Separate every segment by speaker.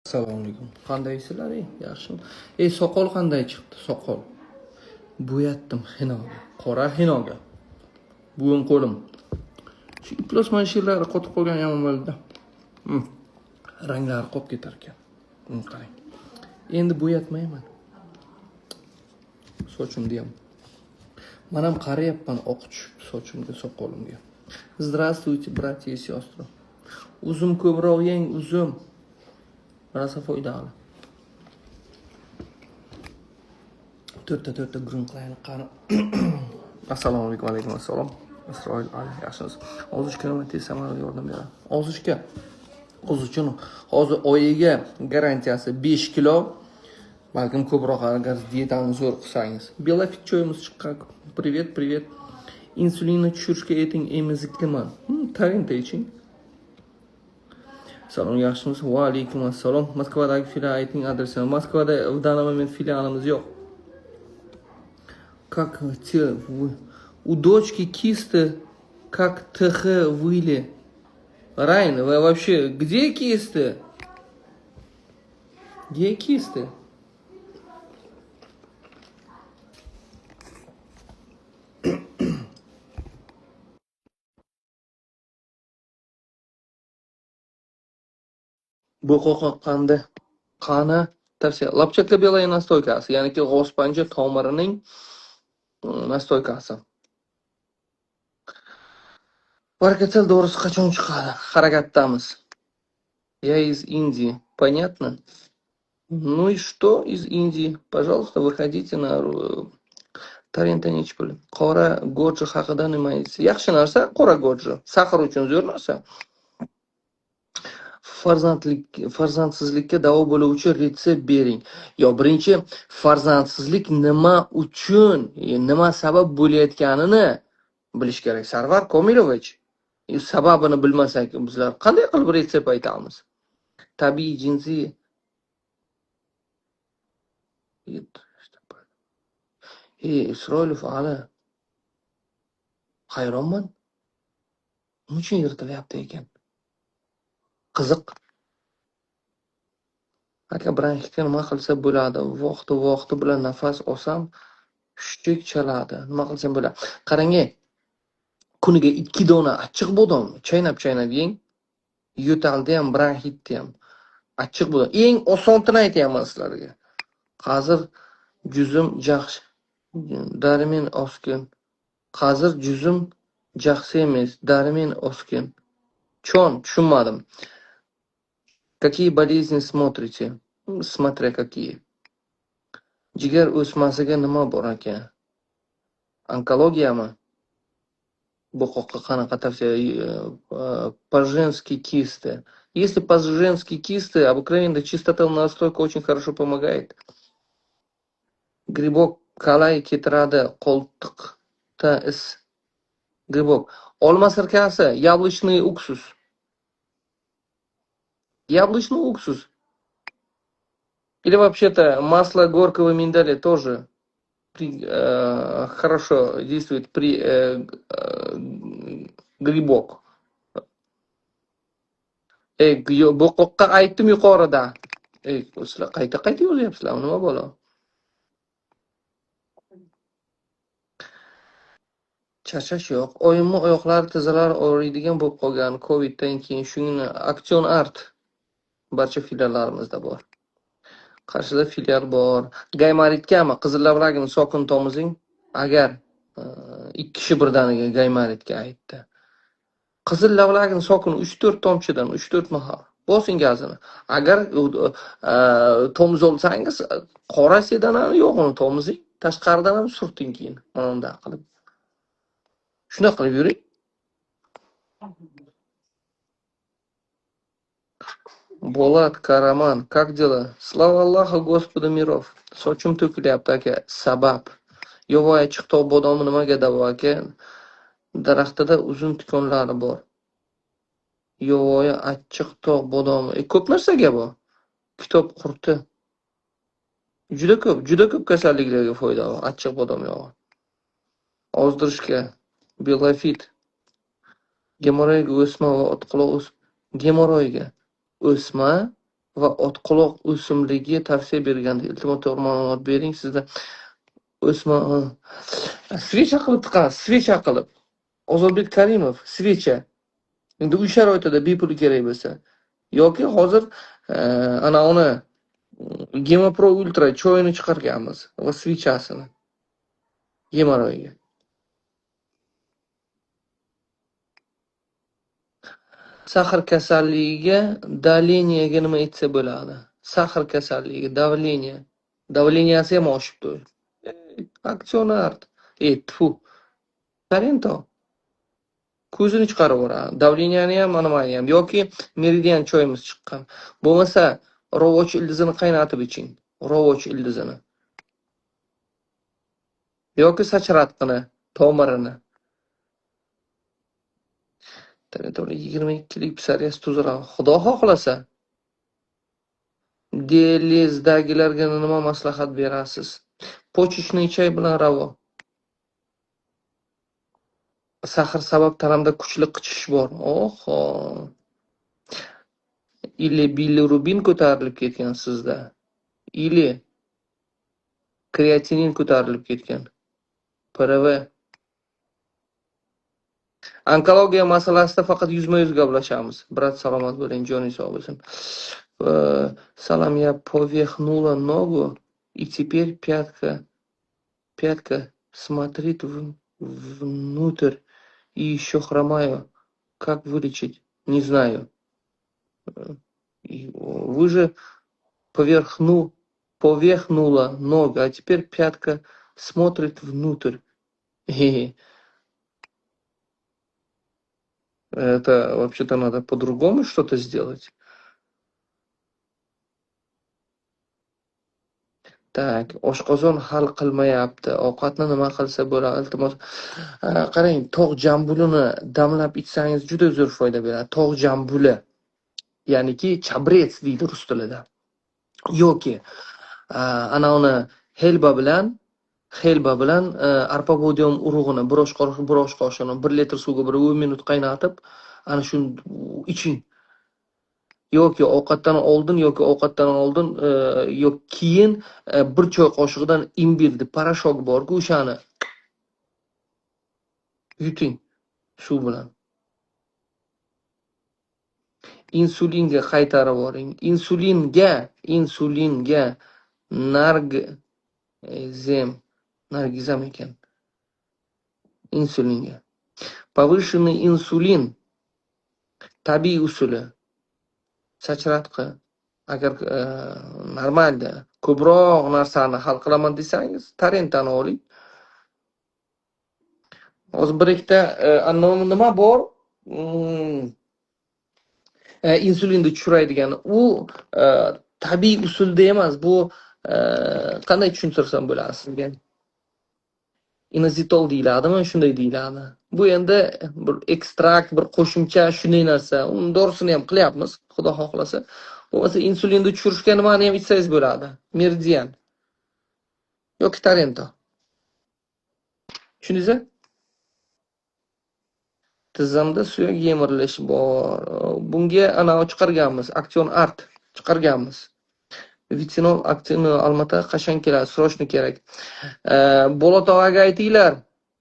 Speaker 1: Assalomu alaykum. Qandaysizlar? Yaxshimi? Soqol qanday chiqdi? Soqol. Bo'yatdim xinoga. Qora xinoga. Bugun qo'lim. Shu iplos mashinalar qotib qolgan yomon bo'ldi. Ranglari qolib ketar ekan. Qarang. Endi bo'yatmayman. Sochimni ham. Men ham qarayapman oq tushibdi sochimga, soqolimga. Здравствуйте, братья и сестры. Uzum ko'proq yeng, uzum. Rasa foydali. To'rtta gurung qilaylik qani. Assalomu alaykum. Alaykum assalom. Isroil Ali, yaxshimisiz? Ozushka nima tez samarali yordam beradi. Ozushka. Ozuchun hozir oyiga garantiyasi 5 kilo. Balkim ko'proq agar dietani zo'r qilsangiz. Belafit choyimiz chiqqan. Привет. Insulinni tushirishga ayting, emizikliman. Tarinta iching. Salom, yaxshimisiz? Va alaykum assalom. Moskvadagi filial ayting adresini. Moskvada в данный момент филиалimiz yo'q. Как те у дочки кисты, как ТХ выли. Райн, вы вообще где кисты? Где кисты? Bu qo'rqqanda qani tavsiya. Lapchakla belaya nastoykasi, ya'niki g'oz panja tomirining nastoykasi. Barakatal dorisi qachon chiqadi? Harakatdamiz. Я из Индии. Понятно? Ну и что из Индии? Пожалуйста, выходите на Tarintani ichib bo'ling. Qora goji haqida nima aytasiz? Yaxshi narsa qora goji. Sahar uchun zo'r narsa. Farzandsizlikka davo bo'luvchi retsept bering. Yo, birinchi farzandsizlik nima uchun, nima sabab bo'layotganini bilish kerak. Sarvar Komilovich, sababini bilmasak bizlar qanday qilib retsept aytamiz? Tabiiy jinsiy Isroilov Ali. Hayronman. Nima uchun yirtilyapti ekan? Qiziq. Aka bronxitga nima qilsa bo'ladi? Vaqti bilan nafas olsam, hushtak chaladi. Nima qilsam bo'ladi? Qarang, kuniga 2 dona achchiq bodom chaynab yeng. Yo'talda ham, bronxitda ham achchiq bodom. Eng osonini aytaman sizlarga. Hozir juzim yaxshi. Darmin oskin. Hozir juzim yaxshi emas. Darmin oskin. Tushunmadim. Какие болезни смотрите? Смотря какие. Jigar o'smasiga nima bor ekan? Onkologiyami? Bu qanaqa tavsiya? По-женски кисты. Если по-женски кисты, обыкновенно чистота настройка очень хорошо помогает. Грибок qalay ketiradi qo'ltiqda is. Грибок. Olma sirkasi, яблочный уксус. Яблочный уксус. Или вообще-то масло горького миндаля тоже хорошо действует при грибок. Bu qoqqa aytdim yuqorida. Sizlar qayta yozyapsizlar, nima bo'lo? Charchash yo'q. Oyimning oyoqlari, tizzalari og'riydigan bo'lib qolgan Coviddan keyin. Shuni Action Art barcha filiallarimizda bor. Qarshida filial bor. Gaymaritgami? Qizillavlagini sokin tomizing. Agar 2 kishi birdaniga gaymaritga aytdi. Qizil lavlagini sokin 3-4 tomchidan 3-4 mahal bosing gazini. Agar tomiz olsangiz, qora sedanani yo'g'ini tomizing, tashqaridan ham surting keyin. Mana bunday qilib. Shuna qilib yuring. Bolat Karaman, как дела? Слава Аллаху, Господу миров. Sochim to'kilyapti aka. Sabab. Yovoy achchiq tog' bodomi nimaga davo aka? Daraxtida uzun tikonlari bor. Yovoy achchiq tog' bodomi. Ko'p narsaga bu. Kitob qurti. Juda ko'p kasalliklarga foydali achchiq bodom yog'i. Ozdirishga, belafit, gemoroyga o'sma va otquloq gemoroyga o'sma va otquloq o'simligi tavsiya berilgandi. Iltimos to'g'ri ma'lumot bering. Sizda o'sma svecha qilib tiqasiz, svecha qilib. Ozodbek Karimov, svecha. Endi uy sharoitida bepul kerak bo'lsa yoki hozir ana uni Gemopro Ultra choyini chiqarganmiz va svechasini gemoroyga. Sahr kasalligiga davleniyaga nima etsa bo'ladi? Sahr kasalligiga davleniyasi ham oshibdi. Aksioner. Tfu. Tarento. Ko'zini chiqarib yuboradi. Davleniyani ham, nimani ham yoki meridian choyimiz chiqqan. Bo'lmasa, rovoch ildizini qaynatib iching. Rovoch ildizini. Yoki sachratqini, tomirini. To'g'ri 22lik psoriaz tuzaladi. Xudo xohlasa. Dializdagilarga nima maslahat berasiz? Pochichniy choy bilan ravo. Sahr sabab tanamda kuchli qichish bor. Oho. Ili bilirubin ko'tarilib ketgan sizda. Ili kreatinin ko'tarilib ketgan. PRV. Onkologiya masalasida faqat yuzma-yuz gaplashamiz. Brat, salomat bo'ling, joningiz sog' bo'lsin. Salom, я повехнула ногу, и теперь пятка смотрит внутрь, и еще хромаю. Как вылечить? Не знаю. Вы же повехнула ногу, а теперь пятка смотрит внутрь. Это вообще-то надо по-другому что-то сделать. Так, oshqozon hal qilmayapti. Ovqatni nima qilsa bo'ladi? Iltimos, qarang, tog' jambulini damlab ichsangiz juda zo'r foyda beradi. Tog' jambuli, ya'niki chabrets deydi rus tilida. Yoki ana uni helba bilan arpa bodiyon urug'ini bir osh qoshiqni 1 litr suvga 1 minut qaynatib, ana shuni iching. Yoki ovqatdan oldin yoki keyin 1 choy qoshiqdan imbirni parashok bor-ku, o'shani yuting suv bilan. Insulinga qaytarib boring. Insulinga nargizam ekan. Insulinga. Повышенный insulin tabiiy usuli. Sachratqi. Agar normalda ko'proq narsani hal qilaman desangiz, Tarentani oling. Hozir bir ikkita nima bor? Insulinni tushiradigan. U tabiiy usulda emas, bu qanday tushuntirsam bo'ladi sizga? Inazitol deyiladimi, shunday deyiladi. Bu endi bir ekstrakt, bir qo'shimcha shunday narsa. Uni dorisini ham qilyapmiz, xudo xohlasa. Bo'lmasa insulinni tushirishga nimani ham ichsangiz bo'ladi. Meridian yoki Tarento. Tushundingizmi? Tizzamda suyak yemirilishi bor. Bunga ana chiqarganmiz, Aksion Art chiqarganmiz. Vitinol aktini Olmata qachon keladi? Srochni kerak. Bolotog'aga aytinglar.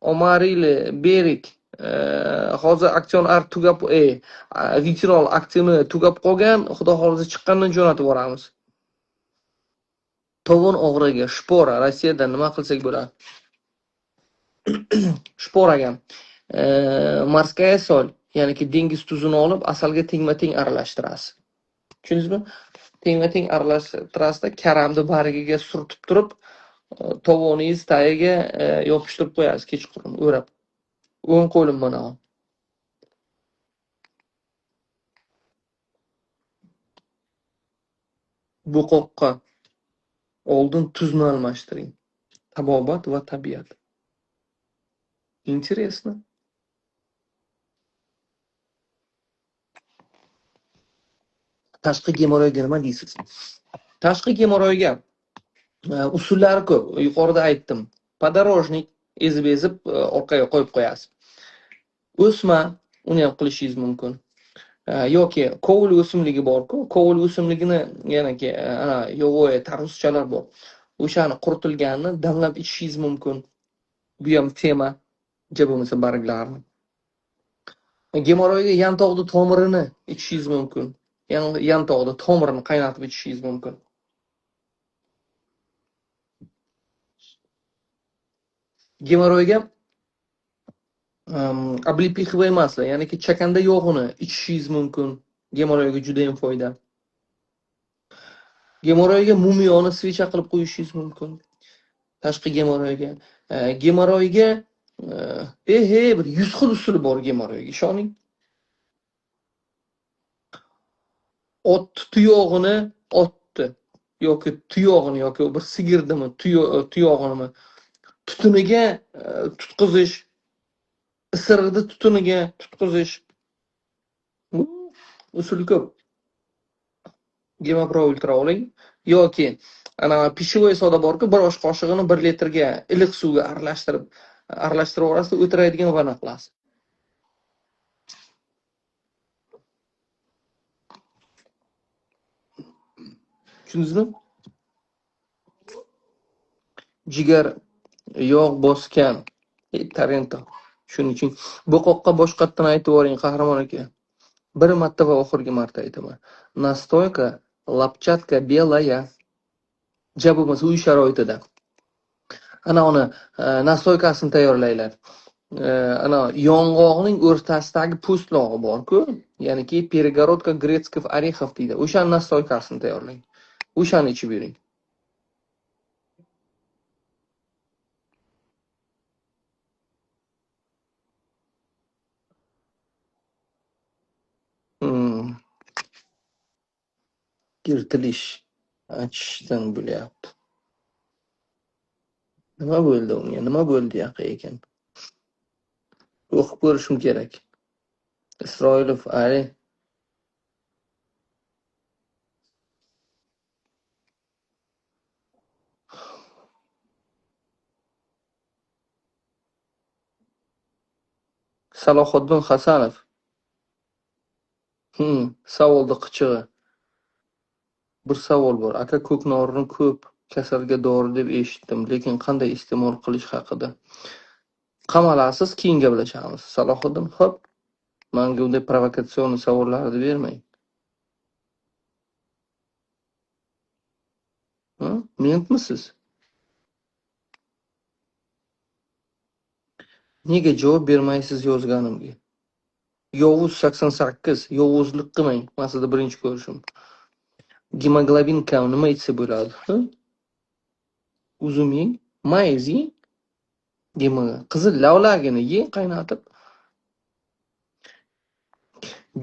Speaker 1: Omarili, Berik. Hozir Aksion Art tugab, Vitinol aktini tugab qolgan. Xudo xohlasa chiqqandan jo'natib boramiz. Tovon og'riga, shpora, Rossiyada nima qilsak bo'ladi? Shporaga morskaya sol, ya'niki dengiz tuzini olib, asalga tengma-teng aralashtirasiz. Tushundingizmi? Tengma-teng aralashtirasizda karamni barigiga surtib turib, tovoningiz tagiga yopishtirib qo'yasiz kechqurun o'rab. O'ng qo'lim mana. Bu qoqqa oldin tuzni almashtiring. Tabobat va tabiat. Интересно. Tashqi gemoroyga nima deysiz? Tashqi gemoroyga usullari ko'p. Yuqorida aytdim. Podorожник ezib orqaga qo'yib qo'yasiz. O'sma, uni ham qilishingiz mumkin. yoki kovul o'simligi bor-ku, kovul o'simligini yanaki ana yovvoyi tarvuzchalar bor. O'shani quritilganini damlab ichishingiz mumkin. Bu ham tema. Ja bo'lmasa barglarni. Gemoroyga yantoqni tomirini ichishingiz mumkin. Yantoqni tomirini qaynatib ichishingiz mumkin. Gemoroyga облепиховое масло, ya'niki chakanda yog'ini ichishingiz mumkin. Gemoroyga juda ham foyda. Gemoroyga mumiyoni svecha qilib qo'yishingiz mumkin. Tashqi gemoroyga. Gemoroyga bir 100 xil usuli bor gemoroyga, ishoning. Ot tuyog'ini otdi yoki tuyog'ini yoki bir sigirdimi, tuyog'ini tutuniga tutqizish, isirdi tutuniga tutqizish. Usuli ko'p. Gemapro ultra oling yoki ana pishavoy soda borku, bir osh qoshiqini 1 litrga iliq suvga aralashtirib orasida o'tiradigan vana qilasiz. Tushundingizmi? Jigar yog' bosgan Tarento. Shuning uchun bu qoqqa boshqatdan aytib yuboring, qahramon aka. Bir marta va oxirgi marta aytaman. Nastoyka lapchatka belaya. Ja bo'lmasa uy sharoitida. Ana uni nastoykasini tayyorlaylar. Ana yong'oqning o'rtasidagi po'stlog'i bor-ku, ya'niki перегородка грецких орехов deydi. O'shaning nastoykasini tayyorlang. O'shani ichib yuring. Yirtilish achishdan bo'lyapti. Nima bo'ldi unga? Nima bo'ldi yaqa ekan? O'qib ko'rishim kerak. Isroilov Ali Salohiddin Hasanov. Savolni qichig'i. Bir savol bor. Aka ko'knorini ko'p kasalga dori deb eshitdim, lekin qanday iste'mol qilish haqida. Qamalasiz, keyin gaplashamiz. Salohiddin, xo'p. Menga unday provokatsion savollarni bermang. Mentmisiz? Nega javob bermaysiz yozganimga? Yovuz 88, yovuzlik qilmang. Masalada birinchi ko'rishim. Gemoglobin kam nima ichsa bo'ladi? Uzum yeng, mayiz yeng. Qizil lavlagini yeng qaynatib.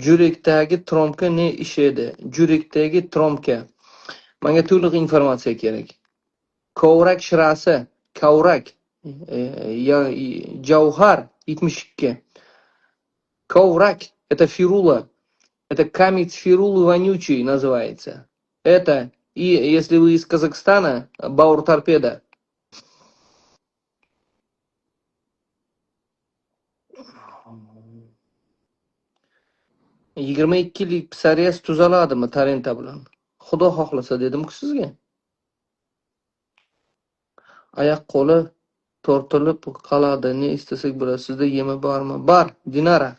Speaker 1: Jurekdagi trombka ne ishi edi? Jurekdagi trombka. Menga to'liq informatsiya kerak. Kovrak shirasi, kovrak, Jauhar 72. Коврак – это фирула, это камень фирулы вонючий называется. Это, и если вы из Казахстана, Баур-торпеда. Yigirma ikkilik psoriaz tuzaladimi Tarento bilan? Xudo xohlasa dedim-ku sizga. Oyoq qo'li tortilib qoladi. Ne istasak bo'ladi. Sizda yemi bormi? Bor, Dinara.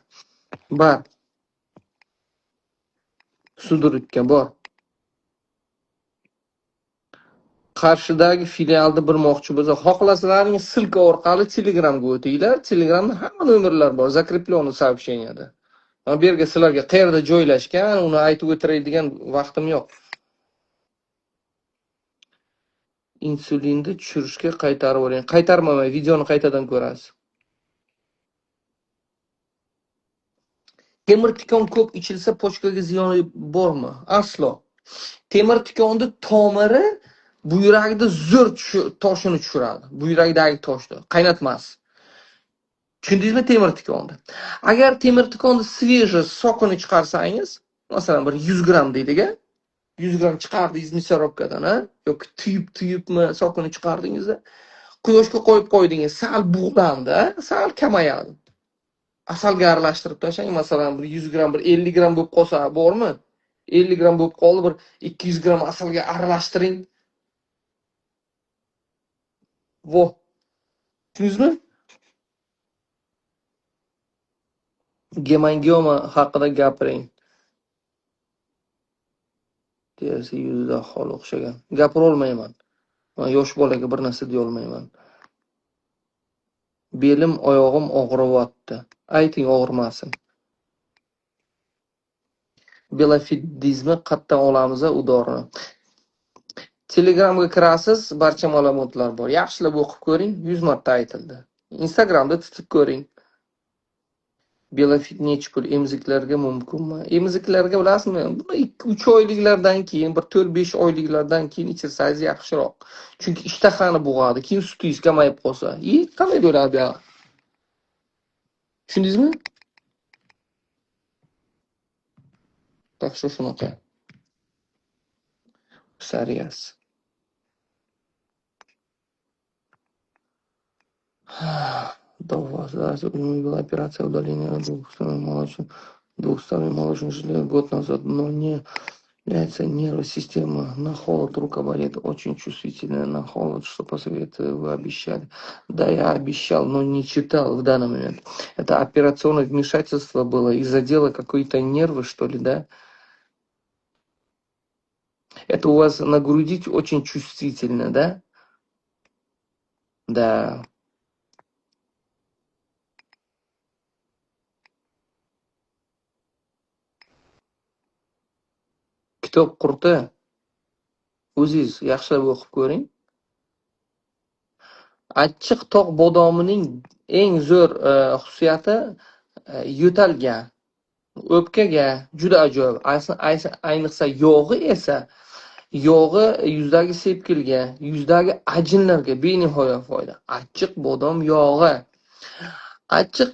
Speaker 1: Bor. Sudurutga bor. Qarshidagi filialda birmoqchi bo'lsa, xohlasalaringiz silka orqali Telegramga o'tinglar. Telegramda hamma nomerlar bor, закреплённый сообщенияda. Men bu yerga sizlarga qayerda joylashgan, uni aytib o'tiradigan vaqtim yo'q. Insulinni tushirishga qaytarib o'ring. Qaytarmamay, videoni qaytadan ko'rasiz. Temir tikon ko'p ichilsa pochkaga ziyoni bormi? Aslo. Temir tikonni tomiri buyrakda zo'r toshini tushiradi. Buyrakdagi toshni qaynatmas. Tushundingizmi temir tikonni? Agar temir tikonni sveji sokini chiqarsangiz, masalan bir 100 gram deydiga, 100 gram chiqardingiz misorobkadan, yoki tuyibmi sokini chiqardingizda, quyoshga qo'yib qo'ydingiz, sal bug'landi, sal kamayadi. Asalga aralashtirib tashlang, masalan, bir 100 gram, bir 50 gram bo'lib qolsa, bormi? 50 gram bo'lib qoldi, bir 200 gram asalga aralashtiring. Vo. Tushundingizmi? Gemangioma haqida gapiring. Terisi yuzida aholi o'xshagan. Gapira olmayman. Men yosh bolaga bir narsa deya olmayman. Belim, oyog'im og'riyapti. Ayting, og'rimasin. Belafidizmi qatdan olamiz u dorini. Telegramga kirasiz, barcha ma'lumotlar bor. Yaxshilab o'qib ko'ring, 100 marta aytildi. Instagramda tutib ko'ring. Belafid necha pul emiziklarga mumkinmi? Emiziklarga bilasizmi? Buni 2-3 oyliklardan keyin, bir 4-5 oyliklardan keyin ichirsangiz yaxshiroq. Chunki ishtahani bug'adi. Keyin sutingiz kamayib qolsa, qanday bo'ladi bu? Tushundingizmi? Так что shunaqa. Sariyas. Довозилась umumiy была операция удаления двухсторонней молочной железы год назад, но не является нервная система на холод, рука болит, очень чувствительная на холод, что посоветую, вы обещали. Да, я обещал, но не читал в данный момент. Это операционное вмешательство было и задело какие-то нервы, что ли, да? Это у вас на груди очень чувствительно, да? Да. Kitob qurti. O'zingiz yaxshilab o'qib ko'ring. Achchiq tog' bodomining eng zo'r xususiyati yo'talga, o'pkaga juda ajoyib. Ayniqsa yog'i esa yuzdagi sepkilga, yuzdagi ajinlarga benihoya foyda. Achchiq bodom yog'i. Achchiq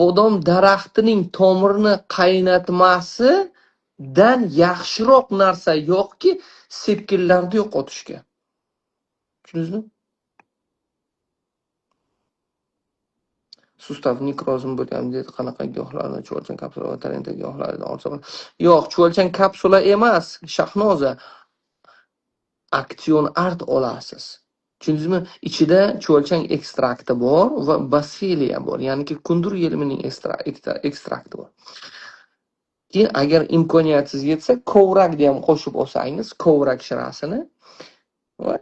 Speaker 1: bodom daraxtining tomirini qaynatmasidan yaxshiroq narsa yo'qki, sepkillarni yo'qotishga. Tushundingizmi? Sustav nekrozim bo'lgan dedi, qanaqa giyohlarni, chuvalchang kapsula va tarenta giyohlarini olsa. Yo'q, chuvalchang kapsula emas, Shahnoza. Aksion art olasiz. Tushundingizmi? Ichida chuvalchang ekstrakti bor va basiliya bor, ya'niki kundur yelimining ekstrakti bor. Keyin agar imkoniyatingiz yetsa, kovrakni ham qo'shib olsangiz, kovrak shirasini va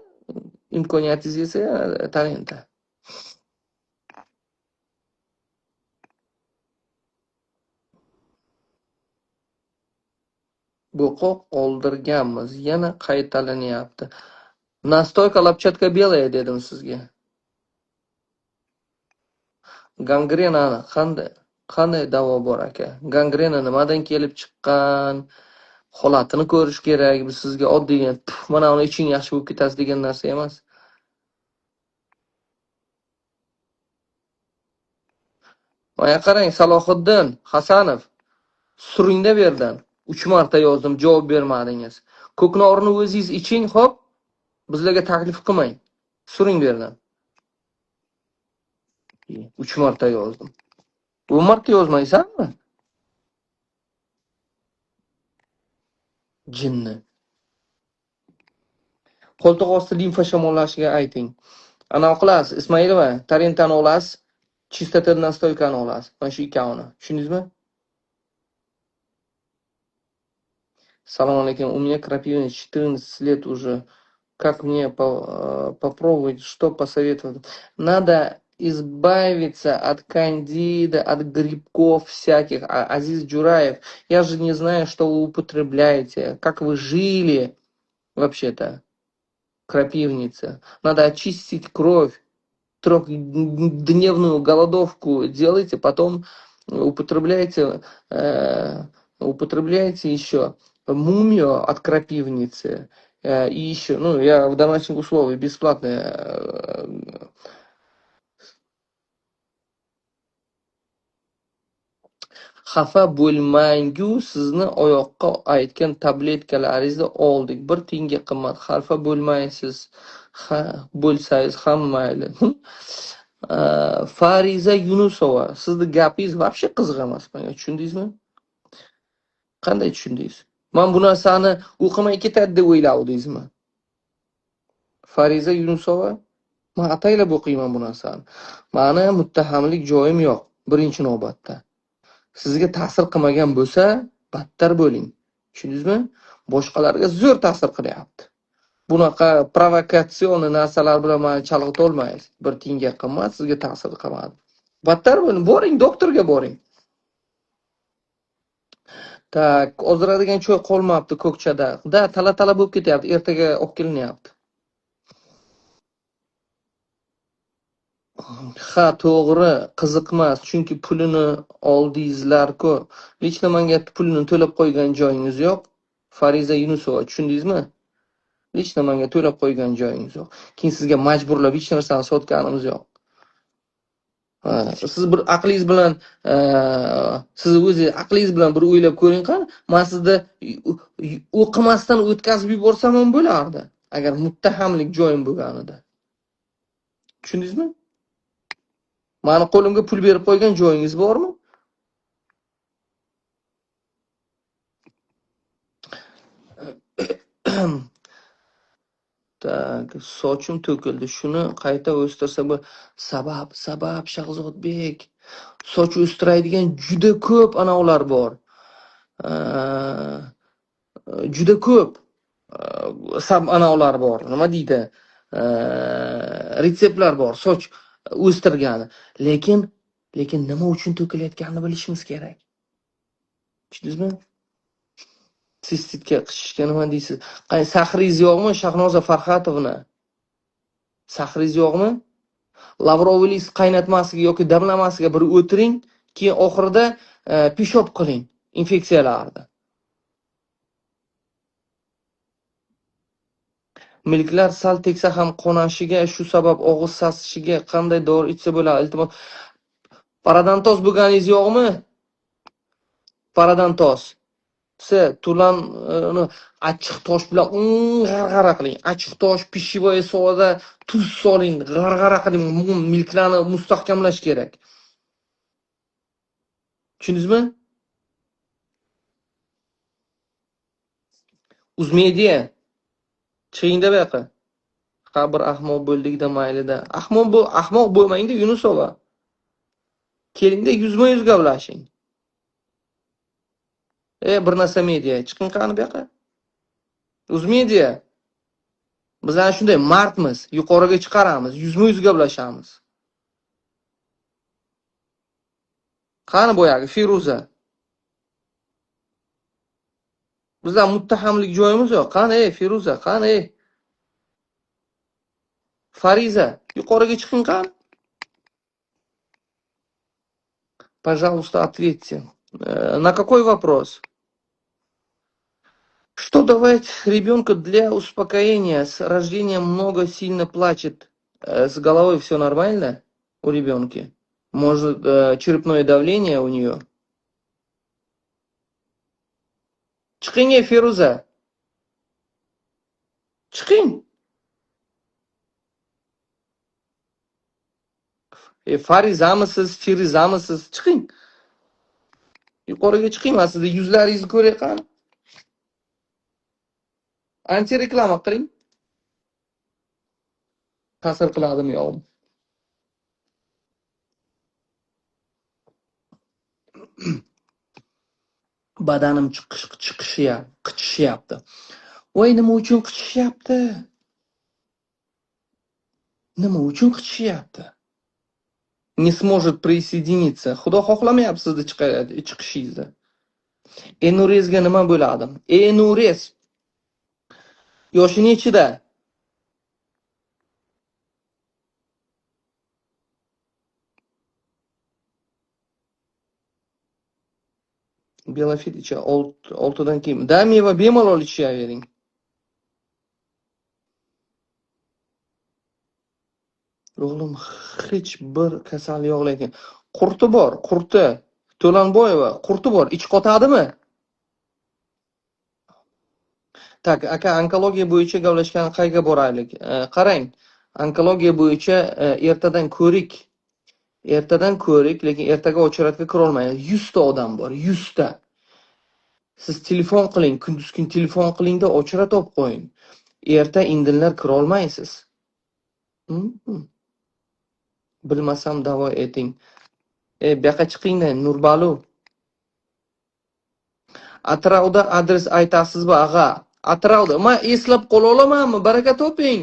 Speaker 1: imkoniyatingiz yetsa, tarenta. Bo'qoq oldirganmiz, yana qaytalanyapti. Nastoyka lapchatka belaya dedim sizga. Gangrenani qanday davo bor aka? Gangrena nimadan kelib chiqqan? Holatini ko'rish kerak. Biz sizga oddiy mana uni iching yaxshi bo'lib ketasiz degan narsa emas. Mana qarang, Salohiddin Hasanov suringda berdan 3 marta yozdim, javob bermadingiz. Ko'knorini o'zingiz iching, xo'p? Bizlarga taklif qilmang. Suring berdan. 3 marta yozdim. 10 marta yozmaysanmi? Jinni. Qo'ltiq osti limfa shamollashiga ayting. Ana qilasiz, Ismoilova, tarentani olasiz, chistota nastoykani olasiz. Mana shu ikkovini. Tushundingizmi? Салам алейкум. У меня крапивница 14 лет уже. Как мне попробовать, что посоветовать? Надо избавиться от кандида, от грибков всяких. Азиз Джураев, я же не знаю, что вы употребляете, как вы жили вообще-то, крапивница. Надо очистить кровь, 3-дневную голодовку делайте, потом употребляйте еще мумию от крапивницы. И еще, я в домашних условиях бесплатно. Xafa bo'lmang-ku, sizni oyoqqa aytgan tabletkalaringizni oldik. 1 tiyinga qimmat. Xafa bo'lmaysiz. Bo'lsangiz ham mayli. Fariza Yunusova, sizni gapingiz вообще qiziq emas menga, tushundingizmi? Qanday tushundingiz? Men bu narsani o'qimay ketadi deb o'ylavdingizmi? Fariza Yunusova, men ataylab o'qiyman bu narsani. Mani muttahamlik joyim yo'q, birinchi navbatda. Sizga ta'sir qilmagan bo'lsa, battar bo'ling. Tushundingizmi? Boshqalarga zo'r ta'sir qilyapti. Bunaqa provokatsion narsalar bilan meni chalg'ita olmaysiz. Bir tiyinga qimmat sizga ta'sir qilmadi. Battar bo'ling, boring doktorga boring. Tak, ozdiradigan choy qolmabdi ko'kchada. Da, tala-tala bo'lib ketyapti, ertaga olib kelinyapti. Ha, to'g'ri, qiziqmas, chunki pulini oldingizlar-ku. Lechna menga pulini to'lab qo'ygan joyingiz yo'q. Fariza Yunusova, tushundingizmi? Lechna menga to'lab qo'ygan joyingiz yo'q. Keyin sizga majburlab hech narsani sotganimiz yo'q. Siz bir aqlingiz bilan, siz o'zi aqlingiz bilan bir o'ylab ko'ring qani, men sizni o'qimasdan o'tkazib yuborsam ham bo'lardi, agar muttahamlik joyim bo'lganida. Tushundingizmi? Meni qo'limga pul berib qo'ygan joyingiz bormi? Tak, sochim to'kildi. Shuni qayta o'stirsa bu sabab Shahzodbek. Soch o'stiradigan juda ko'p anavlar bor. Juda ko'p anavlar bor. Nima deydi? Retseptlar bor soch o'stirgani. Lekin nima uchun to'kilayotganini bilishimiz kerak. Tushundingizmi? Sistitga qishishga nima deysiz? Sahringiz yo'qmi, Shahnoza Farhatovna? Sahringiz yo'qmi? Lavrovilis qaynatmasiga yoki damlamasiga bir o'tiring, keyin oxirida peshob qiling infeksiyalarni. Milklar sal tegsa ham qonashiga, shu sabab og'iz sasishiga qanday dori ichsa bo'ladi? Iltimos, paradantoz bo'lganingiz yo'qmi? Paradantoz. Tulan achchiq tosh bilan g'arg'ara qiling. Achchiq tosh, pishvoy suvda tuz soling, g'arg'ara qiling. Milklarni mustahkamlash kerak. Tushundingizmi? Uzmedia. Chiqingda bu yoqqa. Ha, bir ahmoq bo'ldikda maylida. Ahmoq bo'lmangda Yunusova. Kelingda yuzma-yuz gaplashing. Bir narsa media, chiqing qani bu yoqqa. Uzmedia. Biz ana shunday mardmiz, yuqoriga chiqaramiz, yuzma-yuz gaplashamiz. Qani boyagi Feruza. Bizlar muttahamlik joyimiz yo'q. Qani Feruza, qani Fariza, yuqoriga chiqing qani. Пожалуйста, ответьте. На какой вопрос? Что давать ребенку для успокоения? С рождением много сильно плачет. С головой все нормально у ребенка? Может, черепное давление у нее? Chiqing Feruza. Chiqing. Farizamisiz, Ferizamisiz? Chiqing. Yuqoriga chiqing, men sizni yuzlaringizni ko'ray qani. Anti reklama qiling. Ta'sir qiladimi yo'qmi? Badanim qichishyapti. Voy, nima uchun qichishyapti? Nima uchun qichishyapti? Не сможет присоединиться. Xudo xohlamayapti sizni chiqishingizni. Enurezga nima bo'ladi? Enurez yoshi nechida? Belafit icha 6dan keyin. Da, meva bemalol ichavering. O'g'lim hech bir kasal yo'q, lekin qurti bor, qurti. To'lanboyeva, qurti bor. Ich qotadimi? Tak, aka, onkologiya bo'yicha gaplashgan qayga boraylik? Qarang, onkologiya bo'yicha ertadan ko'rik Ertadan ko'rik, lekin ertaga ochiratga kira olmaysiz. 100 ta odam bor, 100 ta. Siz telefon qiling, kunduz kun telefon qilingda ochirat olib qo'ying. Erta indinlar kira olmaysiz. Bilmasam da'vo eting. Bu yoqqa chiqingda, Nurbalu. Atravda adres aytasizmi, ag'a? Atravda. Men eslab qola olamanmi? Baraka toping.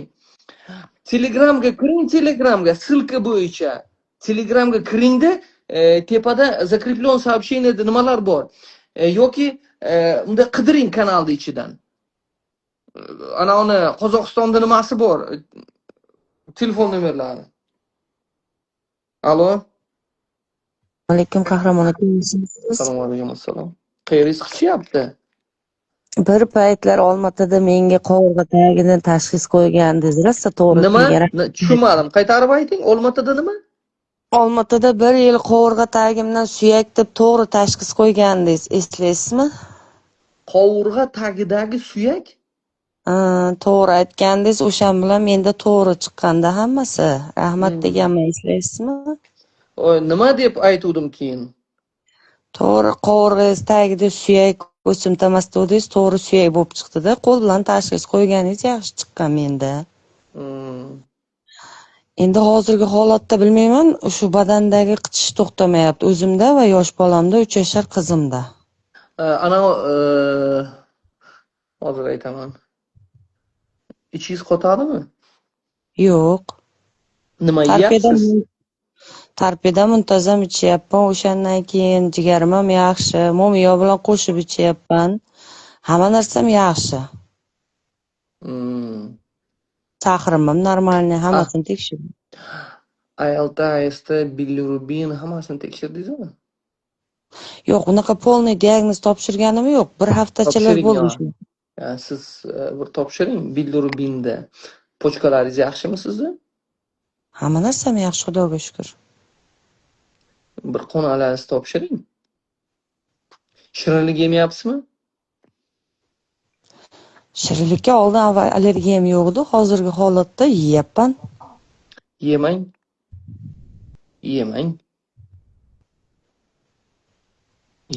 Speaker 1: Telegramga kiring, Telegramga ссылка bo'yicha. Telegramga kiringda, tepada закреплен сообщение nimalar bor. Yoki unda qidiring kanalni ichidan. Ana uni Qozog'istonda nimasi bor? Telefon nomerlari. Alo.
Speaker 2: Alaykum qahramon aka, yaxshimisiz?
Speaker 1: Assalomu alaykum assalom. Qayeringiz qichyapti?
Speaker 2: Bir paytlar Olmaotada menga qovurg'a tagidan tashxis qo'ygandingiz, rosa to'g'ri
Speaker 1: Nima?
Speaker 2: kimga
Speaker 1: Tushunmadim. Qaytarib ayting. Olmaotada nima?
Speaker 2: Olmaotada bir yil qovurg'a tagimdan suyak deb to'g'ri tashxis qo'ygandingiz, eslaysizmi?
Speaker 1: Qovurg'a tagidagi suyak?
Speaker 2: To'g'ri aytgandingiz, o'shan bilan menda to'g'ri chiqqanda hammasi. Rahmat deganman, eslaysizmi?
Speaker 1: Nima deb aytuvdim keyin?
Speaker 2: To'g'ri qovurg'angiz tagida suyak o'simta mastudingiz to'g'ri suyak bo'lib chiqdi-da, qo'l bilan tashxis qo'yganingiz yaxshi chiqqan menda. Endi hozirgi holatda bilmayman, shu badandagi qichish to'xtamayapti o'zimda va yosh bolamda, 3 yashar qizimda.
Speaker 1: Ana hozir aytaman. Ichingiz qotadimi?
Speaker 2: Yo'q.
Speaker 1: Nima yeyapsiz?
Speaker 2: Tarpida muntazam ichyapman, o'shandan keyin jigarim ham yaxshi, momiyo bilan qo'shib ichyapman. Hamma narsam yaxshi. Sahrim ham normalniy, hammasini tekshirdim.
Speaker 1: Ayalta, AST, bilirubin hammasini tekshirdingizmi?
Speaker 2: Yo'q, unaqa polniy diagnoz topshirganim yo'q. Bir haftachalar bo'ldi shu.
Speaker 1: Siz bir topshiring bilirubinda. Pochkalaringiz yaxshimi sizni?
Speaker 2: Hamma narsam yaxshi, Xudoga shukr.
Speaker 1: Bir qonalaringizni topshiring. Shirinlik yemayapsizmi?
Speaker 2: Shirinlikka oldin avval allergiyam yo'q edi, hozirgi holatda yeyapman.
Speaker 1: Yemang. Yemang.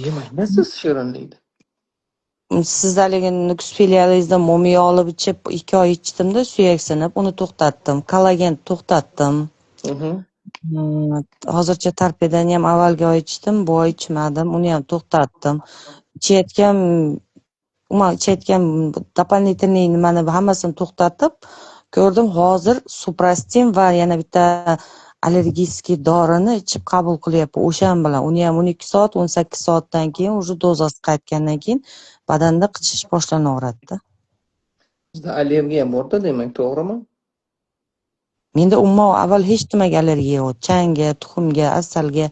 Speaker 1: Yemang siz shirinlikni.
Speaker 2: Siz haligi Nukus filialingizda momiyo olib ichib 2 oy ichdimda, suyak sinib, uni to'xtatdim. Kollagen to'xtatdim. Hozircha tarpedani ham avvalgi oy ichdim, bu oy ichmadim, uni ham to'xtatdim. Ichayotgan doполнительный nimani hammasini to'xtatib ko'rdim, hozir Suprastin va yana bitta allergiyskiy dorini ichib qabul qilyapman. O'shan bilan uni ham 12 soat, 18 soatdan keyin уже dozasi qaytgandan keyin badanda qichish boshlanaveradi.
Speaker 1: Sizda allergiya bor-da, demak, to'g'rimi?
Speaker 2: Menda umuman avval hech nimaga allergiya yo'q. Changga, tuxumga, asalga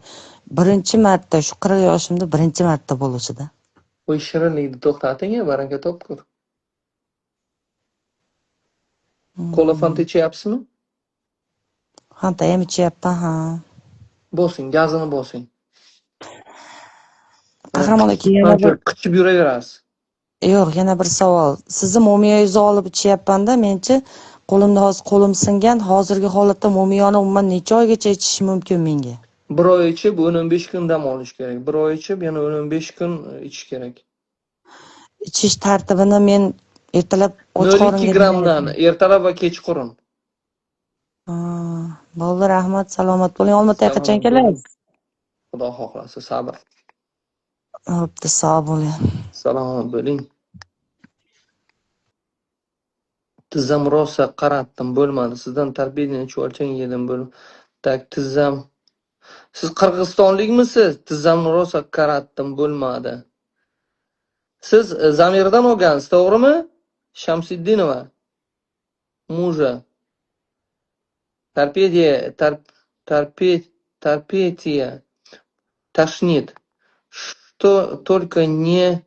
Speaker 2: birinchi marta shu 40 yoshimda birinchi marta bo'lishida.
Speaker 1: Qo'y shirinlikni to'xtating, baraka topkur. Kola Fanta ichyapsizmi?
Speaker 2: Fanta ham ichyapman, ha.
Speaker 1: Bosing, gazini bosing.
Speaker 2: Qahramon aka, yana bir
Speaker 1: qichib yuraverasiz.
Speaker 2: Yo'q, yana bir savol. Sizni momiyoyingizni olib ichyapman-da, menchi qo'limda hozir qo'lim singan, hozirgi holatda momiyoni umuman necha oygacha ichish mumkin menga?
Speaker 1: 1 oy ichib, 15 kun dam olish kerak. 1 oy ichib, yana 15 kun ichish kerak.
Speaker 2: Ichish tartibini men ertalab och
Speaker 1: 0,2 grammdan ertalab va kechqurun.
Speaker 2: Bo'ldi, rahmat, salomat bo'ling. Olmaotaga qachon kelasiz?
Speaker 1: Xudo xohlasa, sabr.
Speaker 2: Bo'pti, sog' bo'ling.
Speaker 1: Salomat bo'ling. Tizzam rosa qaratdim, bo'lmadi. Sizdan tarbiyani chuvalchang yedim, bo'lmadi. Tak, tizzam. Siz Qirg'izistonlikmisiz? Tizzamni rosa qaratdim, bo'lmadi. Siz Zamirdan olgansiz, to'g'rimi? Shamsiddinova. Muja. Торпедия. Тошнит. Что только не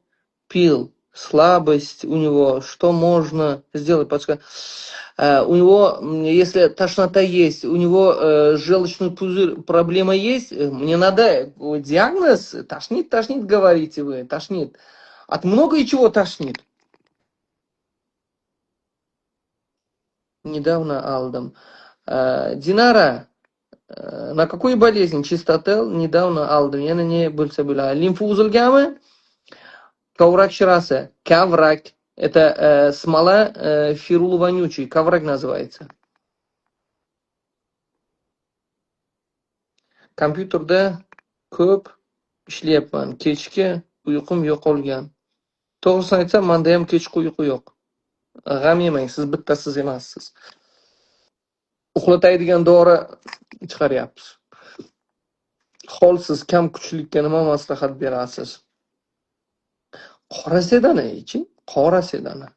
Speaker 1: пил. Слабость у него. Что можно сделать? Подскажите. У него, если тошнота есть, у него желчный пузырь, проблема есть. Мне надо диагноз. Тошнит, говорите вы. Тошнит. От много и чего тошнит. Недавно алдым. Динара, На какую болезнь Чистотел недавно aldım? Yana ne bo'lsa bo'ladi? Limfa uzilganmi? Ковраг ширасы. Ковраг. Это смола фирул вонючий. Ковраг называется. Kompyuterda ko'p ishlayapman. Kechki uyqum yo'qolgan. To'g'risini aytsam, menda ham kechki uyqu yo'q. G'am yemang, siz bittasiz emassiz. Uxlatadigan dori chiqaryapmiz. Holsiz, kam kuchlikka nima maslahat berasiz? Qora sedana iching, qora sedana.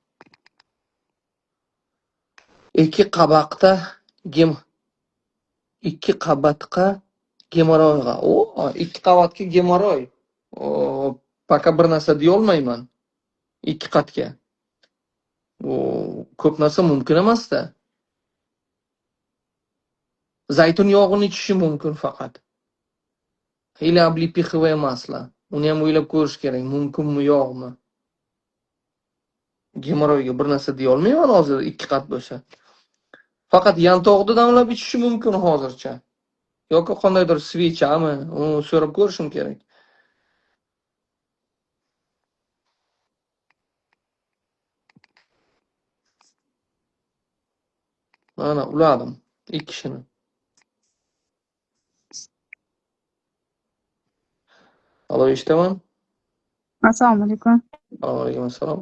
Speaker 1: Ikki qavatga gemoroyga. Ikki qavatga gemoroy. Paka bir narsa deya olmayman. Ikki qatga. Ko'p narsa mumkin emas-da. Zaytun yog'ini ichishi mumkin faqat. Или облепиховое масло. Uni ham o'ylab ko'rish kerak, mumkinmi, yo'qmi? Gemoroyga bir narsa deya olmayman hozir ikki qat bo'lsa. Faqat yantoqni damlab ichishi mumkin hozircha. Yoki qandaydir svechami, uni so'rab ko'rishim kerak. Mana uladim ikkisini. Alo, eshitaman.
Speaker 3: Assalomu alaykum.
Speaker 1: Alaykum assalom.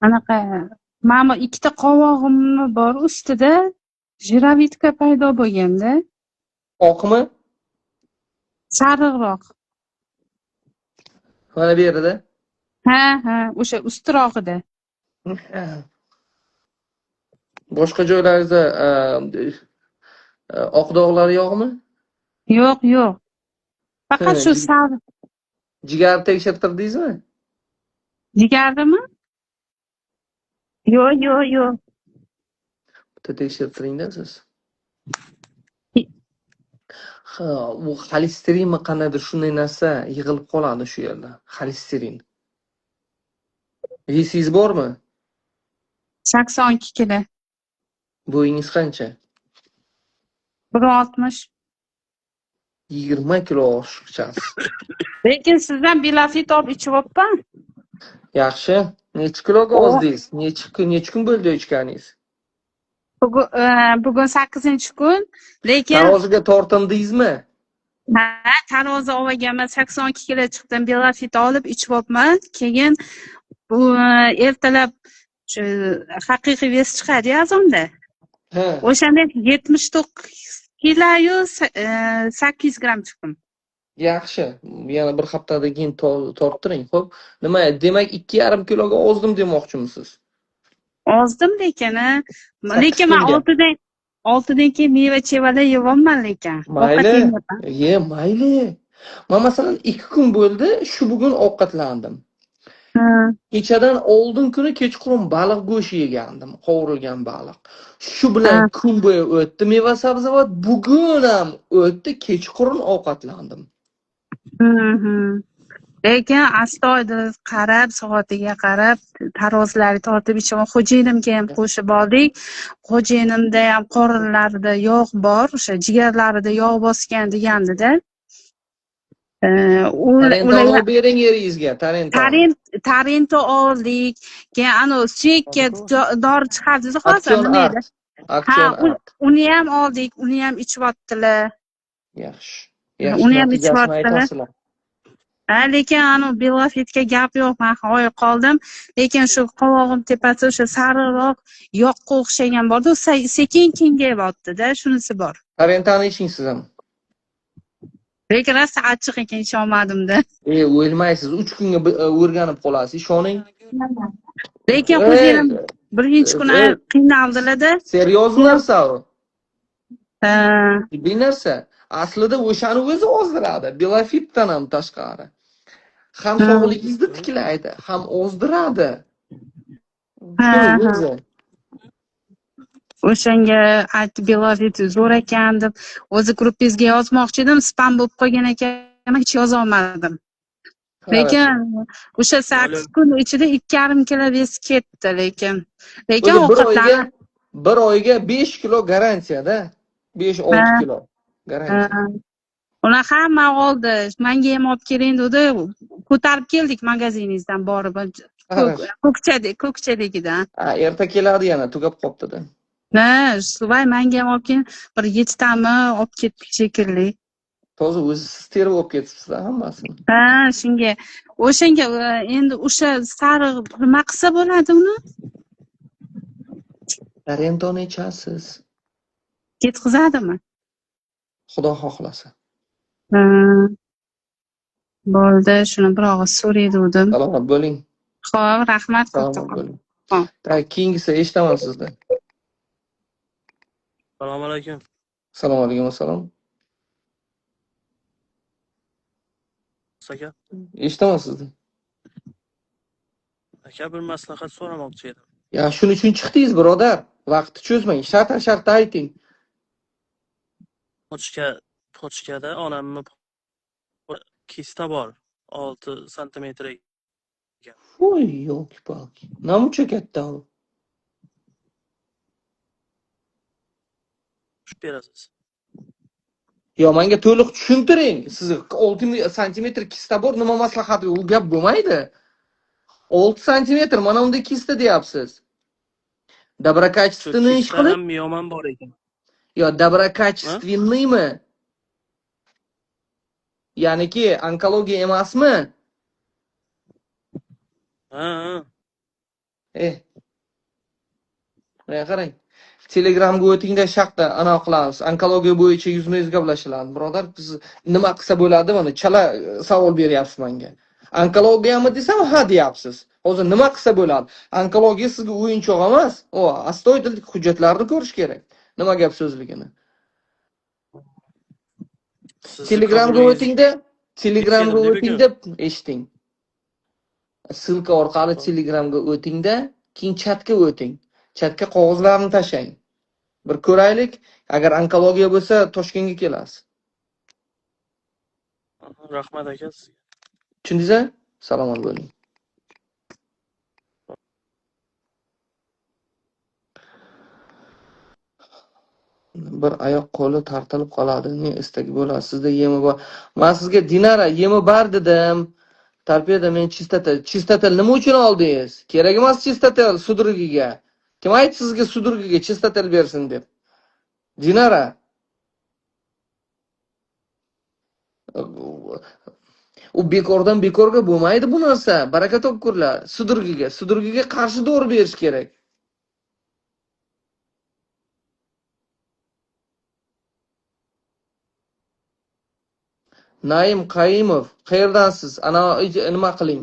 Speaker 3: Anaqa, mana ikkita qovog'im bor ustida jiravitka paydo bo'lganda,
Speaker 1: Oqmi?
Speaker 3: sariqroq.
Speaker 1: Mana bu yerda.
Speaker 3: Ha, o'sha ustirog'ida.
Speaker 1: Boshqa joylaringizda oq dog'lar yo'qmi?
Speaker 3: Yo'q. Faqat shu sariq.
Speaker 1: Jigar tekshirtirdingizmi?
Speaker 3: Jigarimi? Yo'q.
Speaker 1: Bitta tekshirtiringda siz. U xolesterinmi qanaqadir shunday narsa yig'ilib qoladi shu yerda. Xolesterin. Vesingiz bormi?
Speaker 3: 82 kilo.
Speaker 1: Bo'yingiz qancha?
Speaker 3: 160.
Speaker 1: 20 kilo oshiqchasiz.
Speaker 3: Lekin sizdan bilafit olib ichibman.
Speaker 1: Yaxshi. Necha kiloga ozdingiz? Necha kun bo'ldi ichganingiz?
Speaker 3: Bugun 8-kun, lekin
Speaker 1: Taroziga tortindingizmi?
Speaker 3: ha, tarozi olganman, 82 kilo chiqdim, bilafit olib ichibman. Keyin bu ertalab shu haqiqiy ves chiqadi azonda.
Speaker 1: Ha.
Speaker 3: O'shanda 79 kiloyu 800 gram chiqdim.
Speaker 1: Yaxshi. Yana bir haftadan keyin torttiring. Xo'p. Nima, demak 2,5 kiloga ozdim demoqchimisiz?
Speaker 3: Ozdim lekin, lekin men
Speaker 1: kunga.
Speaker 3: 6dan keyin meva-chevalar yeyapman lekin.
Speaker 1: Mayli. Mayli. Men masalan 2 kun bo'ldi, shu bugun ovqatlandim. Kechadan oldin kuni kechqurun baliq go'shti yegandim, qovurilgan baliq. Shu bilan kun bo'yi o'tdi meva-sabzavot, bugun ham o'tdi, kechqurun ovqatlandim.
Speaker 3: Lekin astoydil qarab, soatiga qarab, tarozlarni tortib ichaman. Xo'jayinimga ham qo'shib oldik. Xo'jayinimda ham qorinlarida yog' bor, o'sha jigarlarida yog' bosgan degandi-da.
Speaker 1: Tarentoni bering yeringizga,
Speaker 3: Tarento oldik. Keyin ana suyakka dori chiqardi hozir nima edi? Uni ham oldik, uni ham ichyaptilar.
Speaker 1: Yaxshi.
Speaker 3: Uni ham ichyaptilar. Lekin ana bilafitga gap yo'q, men hoy qoldim. Lekin shu qovog'im tepasi o'sha sariqroq yoqqa o'xshagan borda, sekin kengayyapti-da, shunisi bor.
Speaker 1: Tarentani iching siz ham.
Speaker 3: Lekin rosa achchiq ekan, ishonmadim-da.
Speaker 1: O'lmaysiz, 3 kunga o'rganib qolasiz, ishoning.
Speaker 3: Lekin xo'jayinim birinchi kuni qiynaldilar-da.
Speaker 1: Seryoz narsa u. Jiddiy narsa. Aslida o'shani o'zi ozdiradi, bilafitdan ham tashqari. Ham sog'lig'ingizni tiklaydi, ham ozdiradi.
Speaker 3: O'shanga aytib bilafit zo'r ekan deb o'zi gruppangizga yozmoqchi edim, spam bo'lib qolgan ekan, hech yoza olmadim. Lekin o'sha 8 kun ichida 2,5 kilo ves ketdi, lekin
Speaker 1: bir oyga 5 kilo garantiya-da. 5-6 kilo. Garantiya.
Speaker 3: Ular hamma oldi. Menga ham olib keling dedi. Ko'tarib keldik magaziningizdan borib. Ko'kchadagidan.
Speaker 1: Erta keladi yana, tugab qopti-da.
Speaker 3: Voy menga ham olib keling. Bir 7 tami olib ketdik shekilli.
Speaker 1: To'g'ri, o'zi siz terib olib ketibsiz hammasini.
Speaker 3: Shunga o'shanga endi o'sha sariq nima qilsa bo'ladi uni?
Speaker 1: Rento nechasiz?
Speaker 3: Ketkazadimi?
Speaker 1: Xudo xohlasa.
Speaker 3: Bo'ldi, shuni bir og'iz so'raydim.
Speaker 1: Salomat bo'ling.
Speaker 3: Xo'p, rahmat
Speaker 1: Salomat
Speaker 3: kattakon.
Speaker 1: bo'ling. Keyingisi eshitaman sizdan.
Speaker 4: Assalomu alaykum.
Speaker 1: Assalomu alaykum assalom.
Speaker 4: Aka,
Speaker 1: Eshitaman sizdan.
Speaker 4: aka bir maslahat so'ramoqchi edim.
Speaker 1: Ya shuning uchun chiqdingiz, birodar. Vaqtni cho'zmang, shartta ayting.
Speaker 4: Pochkada onamni kista bor 6 santimetr.
Speaker 1: Voy, yo'q-palki. Namuncha katta u.
Speaker 4: Tushib berasiz.
Speaker 1: Yo, menga to'liq tushuntiring. Siz 6 santimetr kista bor, nima maslahati? U gap bo'lmaydi. 6 santimetr mana unda kista deyapsiz. Доброкачественный ish qilib,
Speaker 4: ham yomon bor ekan.
Speaker 1: yo доброкачественныйmi? Ya'niki onkologiya emasmi?
Speaker 4: Ha.
Speaker 1: Mana qarang. Telegramga o'tingda shaqda ana qilamiz. Onkologiya bo'yicha yuzma-yuz gaplashiladi. Birodar, biz nima qilsa bo'ladi? Mana chala savol beryapsiz menga. Onkologiyami desam, ha deyapsiz. Hozir nima qilsa bo'ladi? Onkologiya sizga o'yinchoq emas. O, astoydil hujjatlarni ko'rish kerak. Nima gap so'zligini. Telegramga o'tingda eshiting. Silka orqali Telegramga o'tingda, keyin chatga o'ting. Chatga qog'ozlarni tashlang. Bir ko'raylik, agar onkologiya bo'lsa, Toshkentga kelasiz.
Speaker 4: Rahmat aka.
Speaker 1: Tushundingizmi? Salomat bo'ling. Bir oyoq qo'li tartilib qoladi. Ne istak bo'ladi? Sizda yemi bor. Men sizga Dinara yemi bor dedim. Torpeda men chistotel nima uchun oldingiz? Kerak emas chistotel sudurgiga. Kim aytdi sizga sudurgiga chistotel bersin deb? Dinara. U bekordan bekorga bo'lmaydi bu narsa. Baraka topkurlar. Sudurgiga qarshi dori berish kerak. Naim Qayimov, qayerdansiz? Ana nima qiling?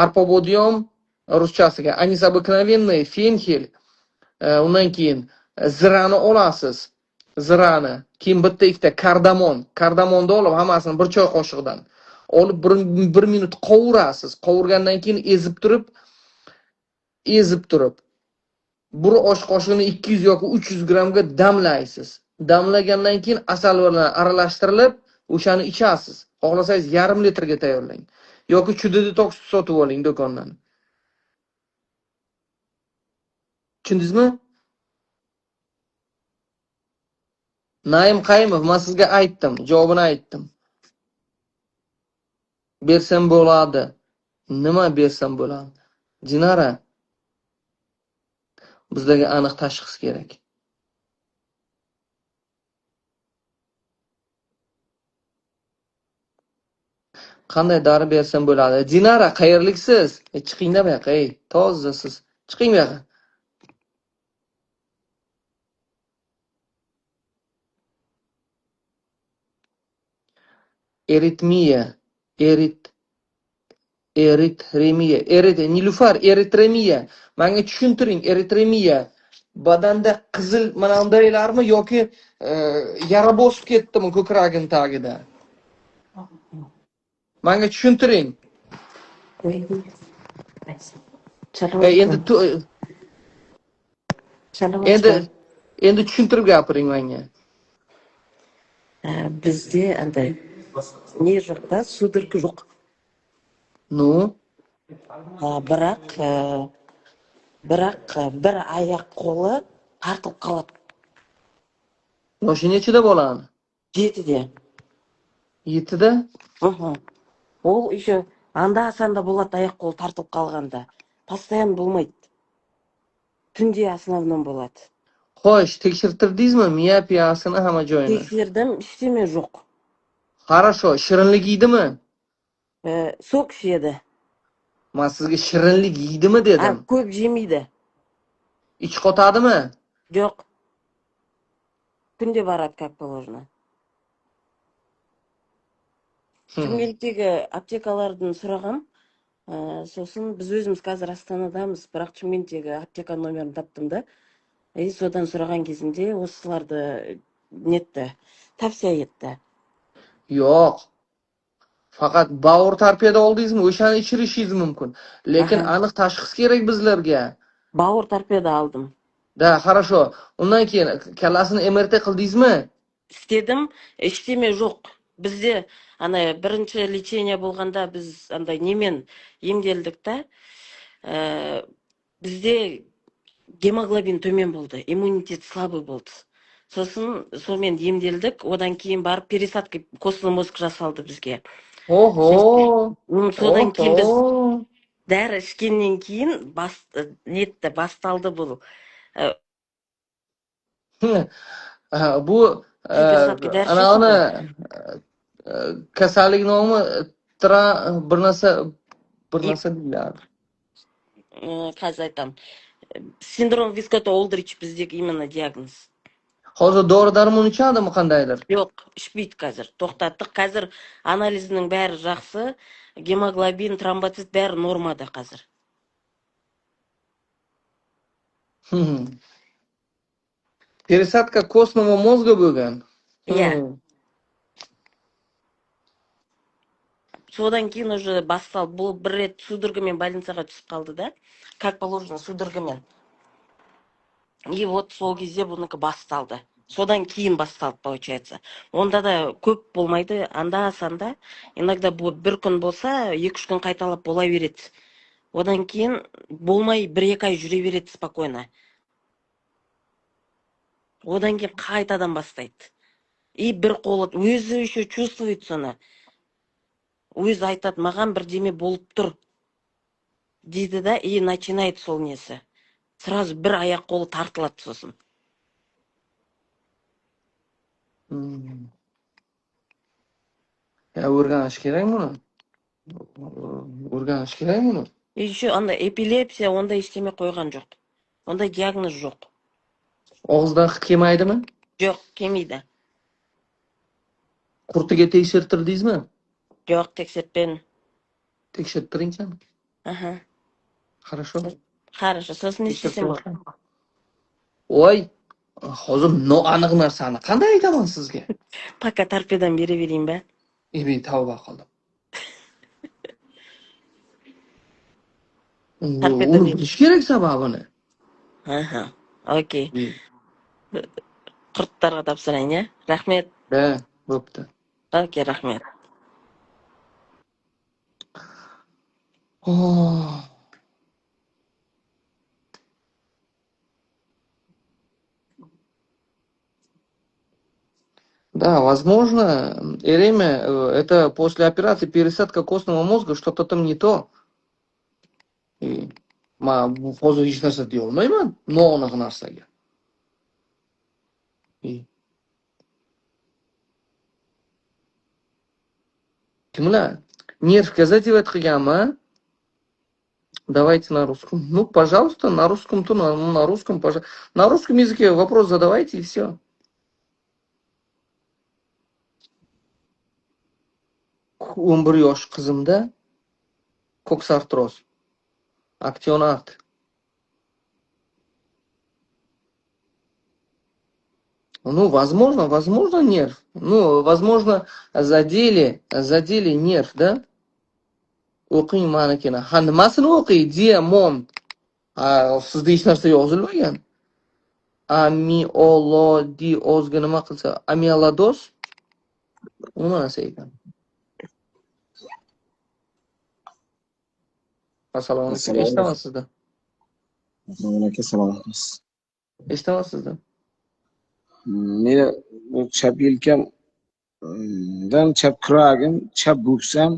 Speaker 1: Arpa bodyom ruschasiga Anis обыкновенный, fenxel, undan keyin zirani olasiz. Zirani, keyin bitta ikkita kardamonni olib hammasini bir choy qoshiqdan olib 1 minut qovurasiz. Qovurgandan keyin ezib turib bir osh qoshiqni 200 yoki 300 grammga damlaysiz. Damlagandan keyin asal bilan aralashtirilib o'shani ichasiz. Xohlasangiz yarim litrga tayyorlang. Yoki chuddi detoks sotib oling do'kondan. Tushundingizmi? Naim Qayimov, men sizga aytdim, javobini aytdim. Bersam bo'ladi. Nima bersam bo'ladi? Dinara. Bizlarga aniq tashxis kerak. Qanday dori bersam bo'ladi? Dinara, qayerliksiz? Chiqingda bu yoqqa, tozasiz. Chiqing bu yoqqa. Nilufar, eritremiya. Menga tushuntiring, eritremiya. Badanda qizil mana undaylarmi yoki yara bosib ketdimi ko'kragim tagida? Menga tushuntiring. Endi tushuntirib gapiring menga.
Speaker 5: Bizde anda ne yo'qda sudurgi yo'q.
Speaker 1: No.
Speaker 5: Biroq bir oyoq qo'li tartib qoladi.
Speaker 1: Yoshi nechida bolani?
Speaker 5: 7'de.
Speaker 1: 7'da?
Speaker 5: Ол еще анда-санда болады, аяқ-қолы тартылып қалғанда. Постоянно болмайды. Түнде основном болады.
Speaker 1: Xo'sh, tekshirtirdingizmi miyopiyasini hamma joyini?
Speaker 5: Тексердім, ештеме жоқ.
Speaker 1: Хорошо, shirinlik yeydimi?
Speaker 5: Сок ішеді.
Speaker 1: Men sizga shirinlik yeydimi dedim.
Speaker 5: Көп жемейді.
Speaker 1: Ich qotadimi?
Speaker 5: Жоқ. Күнде барады, как положено. Шымкенттегі аптекалардың сұрағам. Сосын біз өзіміз қазір Астанадамыз, бірақ Шымкенттегі аптека номерін таптым да. Содан сұраған кезінде осыларды нетті, tavsiya etdi.
Speaker 1: Yo'q. Faqat bavur torpeda oldingizmi, o'shani ichirishingiz mumkin. Lekin aniq tashxis kerak bizlarga.
Speaker 5: Bauыр торпеда алдым.
Speaker 1: Da, хорошо. Undan keyin kallasini MRT qildingizmi?
Speaker 5: Істедім, ештеме жоқ. Бізде бірінші лечение болғанда біз андай немен емделдік та, бізде гемоглобин төмен болды, иммунитет слабый болды. Сосын сонымен емделдік, одан кейін барып пересадка костный мозг жасалды бізге.
Speaker 1: Ого.
Speaker 5: Содан кейін біз дәрі ішкеннен кейін басталды бұл.
Speaker 1: Bu ana kasallik nomi bir narsa deyiladi.
Speaker 5: Қазір айтам. Синдром Вискотта Олдрич біздегі именно диагноз.
Speaker 1: Hozir dori-darmon ichadimi qandaydir?
Speaker 5: Yo'q, ішпейді қазір. Тоқтаттық. Қазір анализінің бәрі жақсы, гемоглобин, тромбоцит бәрі нормада қазір.
Speaker 1: Пересадка костного мозга bo'lgan.
Speaker 5: Содан кейін уже басталды. Бұл бір рет судорогымен больницаға түсіп қалды да. Как положено, судорогымен. И вот сол кезде бұныкі басталды. Содан кейін басталды, получается. Онда да көп болмайды, анда-санда. Иногда бір күн болса, 2-3 күн қайталап бола береді. Одан кейін болмай 1-2 ай жүре береді спокойно. Одан кейін қайтадан бастайды. И бір қолы өзі еще чувствует соны. Өзі айтады, маған бірдеме болып тұр дейді да, и начинает сол несі. Сразу бір аяқ қолы тартылады сосын.
Speaker 1: O'rganish kerak buni. O'rganish kerak buni.
Speaker 5: Еще эпилепсия, онда ештеме қойған жоқ. Онда диагноз жоқ.
Speaker 1: Og'izdan hid kelmaydimi?
Speaker 5: Жоқ, келмейді.
Speaker 1: Qurtiga tekshirtirdingizmi?
Speaker 5: Жоқ, тексертпедім.
Speaker 1: Tekshirtiringchi. Хорошо.
Speaker 5: Хорошо, сосын не істесем?
Speaker 1: Voy, hozir noaniq narsani qanday aytaman sizga?
Speaker 5: Пока торпедан бере берейін бе?
Speaker 1: Tavba qildim. Uni bilish kerak sababini.
Speaker 5: Okey. Qurttарға тапсырайын, ya? Rahmet.
Speaker 1: Bo'pti.
Speaker 5: Okey, rahmet.
Speaker 1: Да, возможно, Эреме, это после операции пересадка костного мозга, что-то там не то. И hozir hech narsa deya olmayman, noaniq narsaga. Kimlar? Нерв газетивать qilganmi? Давайте на русском. Ну, пожалуйста, на русском, то на русском, пожалуйста. На русском языке вопрос задавайте и все. 11 yosh qizimda koksartroz, aksionat. Ну, возможно нерв. Ну, возможно, задели нерв, да? O'qing manakini. Ha, nimasini o'qiy? Diamond. Sizda hech narsa yozilmagan. Amiolodozga nima qilsa? Amilodoz? Nima narsa ekan? Assalomu alaykum. Eshitaman sizdan.
Speaker 6: Assalomu alaykum.
Speaker 1: Eshitaman sizdan.
Speaker 6: Meni bu chap yelkamdan chap kuragim, chap bo'ksam,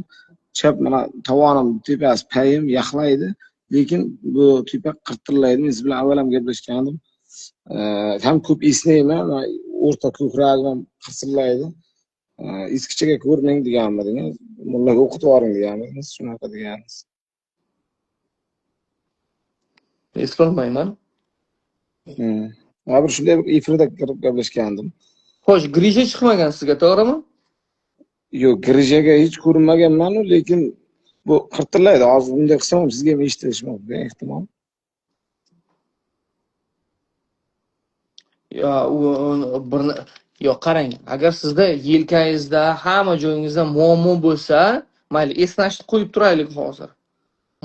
Speaker 6: chap mana tovonim tepasi payim yaxlaydi. Lekin bu tepa qirtillaydi. Men siz bilan avval ham gaplashgandim. Ham ko'p eslayman, o'rta ko'kragim ham qirsillaydi. Eskichaga ko'rmang deganmidingiz. Mullaga o'qitib yuboring deganmidingiz. Shunaqa degansiz.
Speaker 1: Eslolmayman.
Speaker 6: Bir shunday bir efirda kirib gaplashgandim.
Speaker 1: Xo'sh, grija chiqmagan sizga, to'g'rimi?
Speaker 6: Yo'q, grijaga hech ko'rinmaganman, lekin bu qirtillaydi. Hozir bunday qilsam ham sizga ham eshitilishi mumkin, ehtimol.
Speaker 1: Yo, qarang, agar sizda yelkangizda, hamma joyingizda muammo bo'lsa, mayli, esnashni qo'yib turaylik hozir.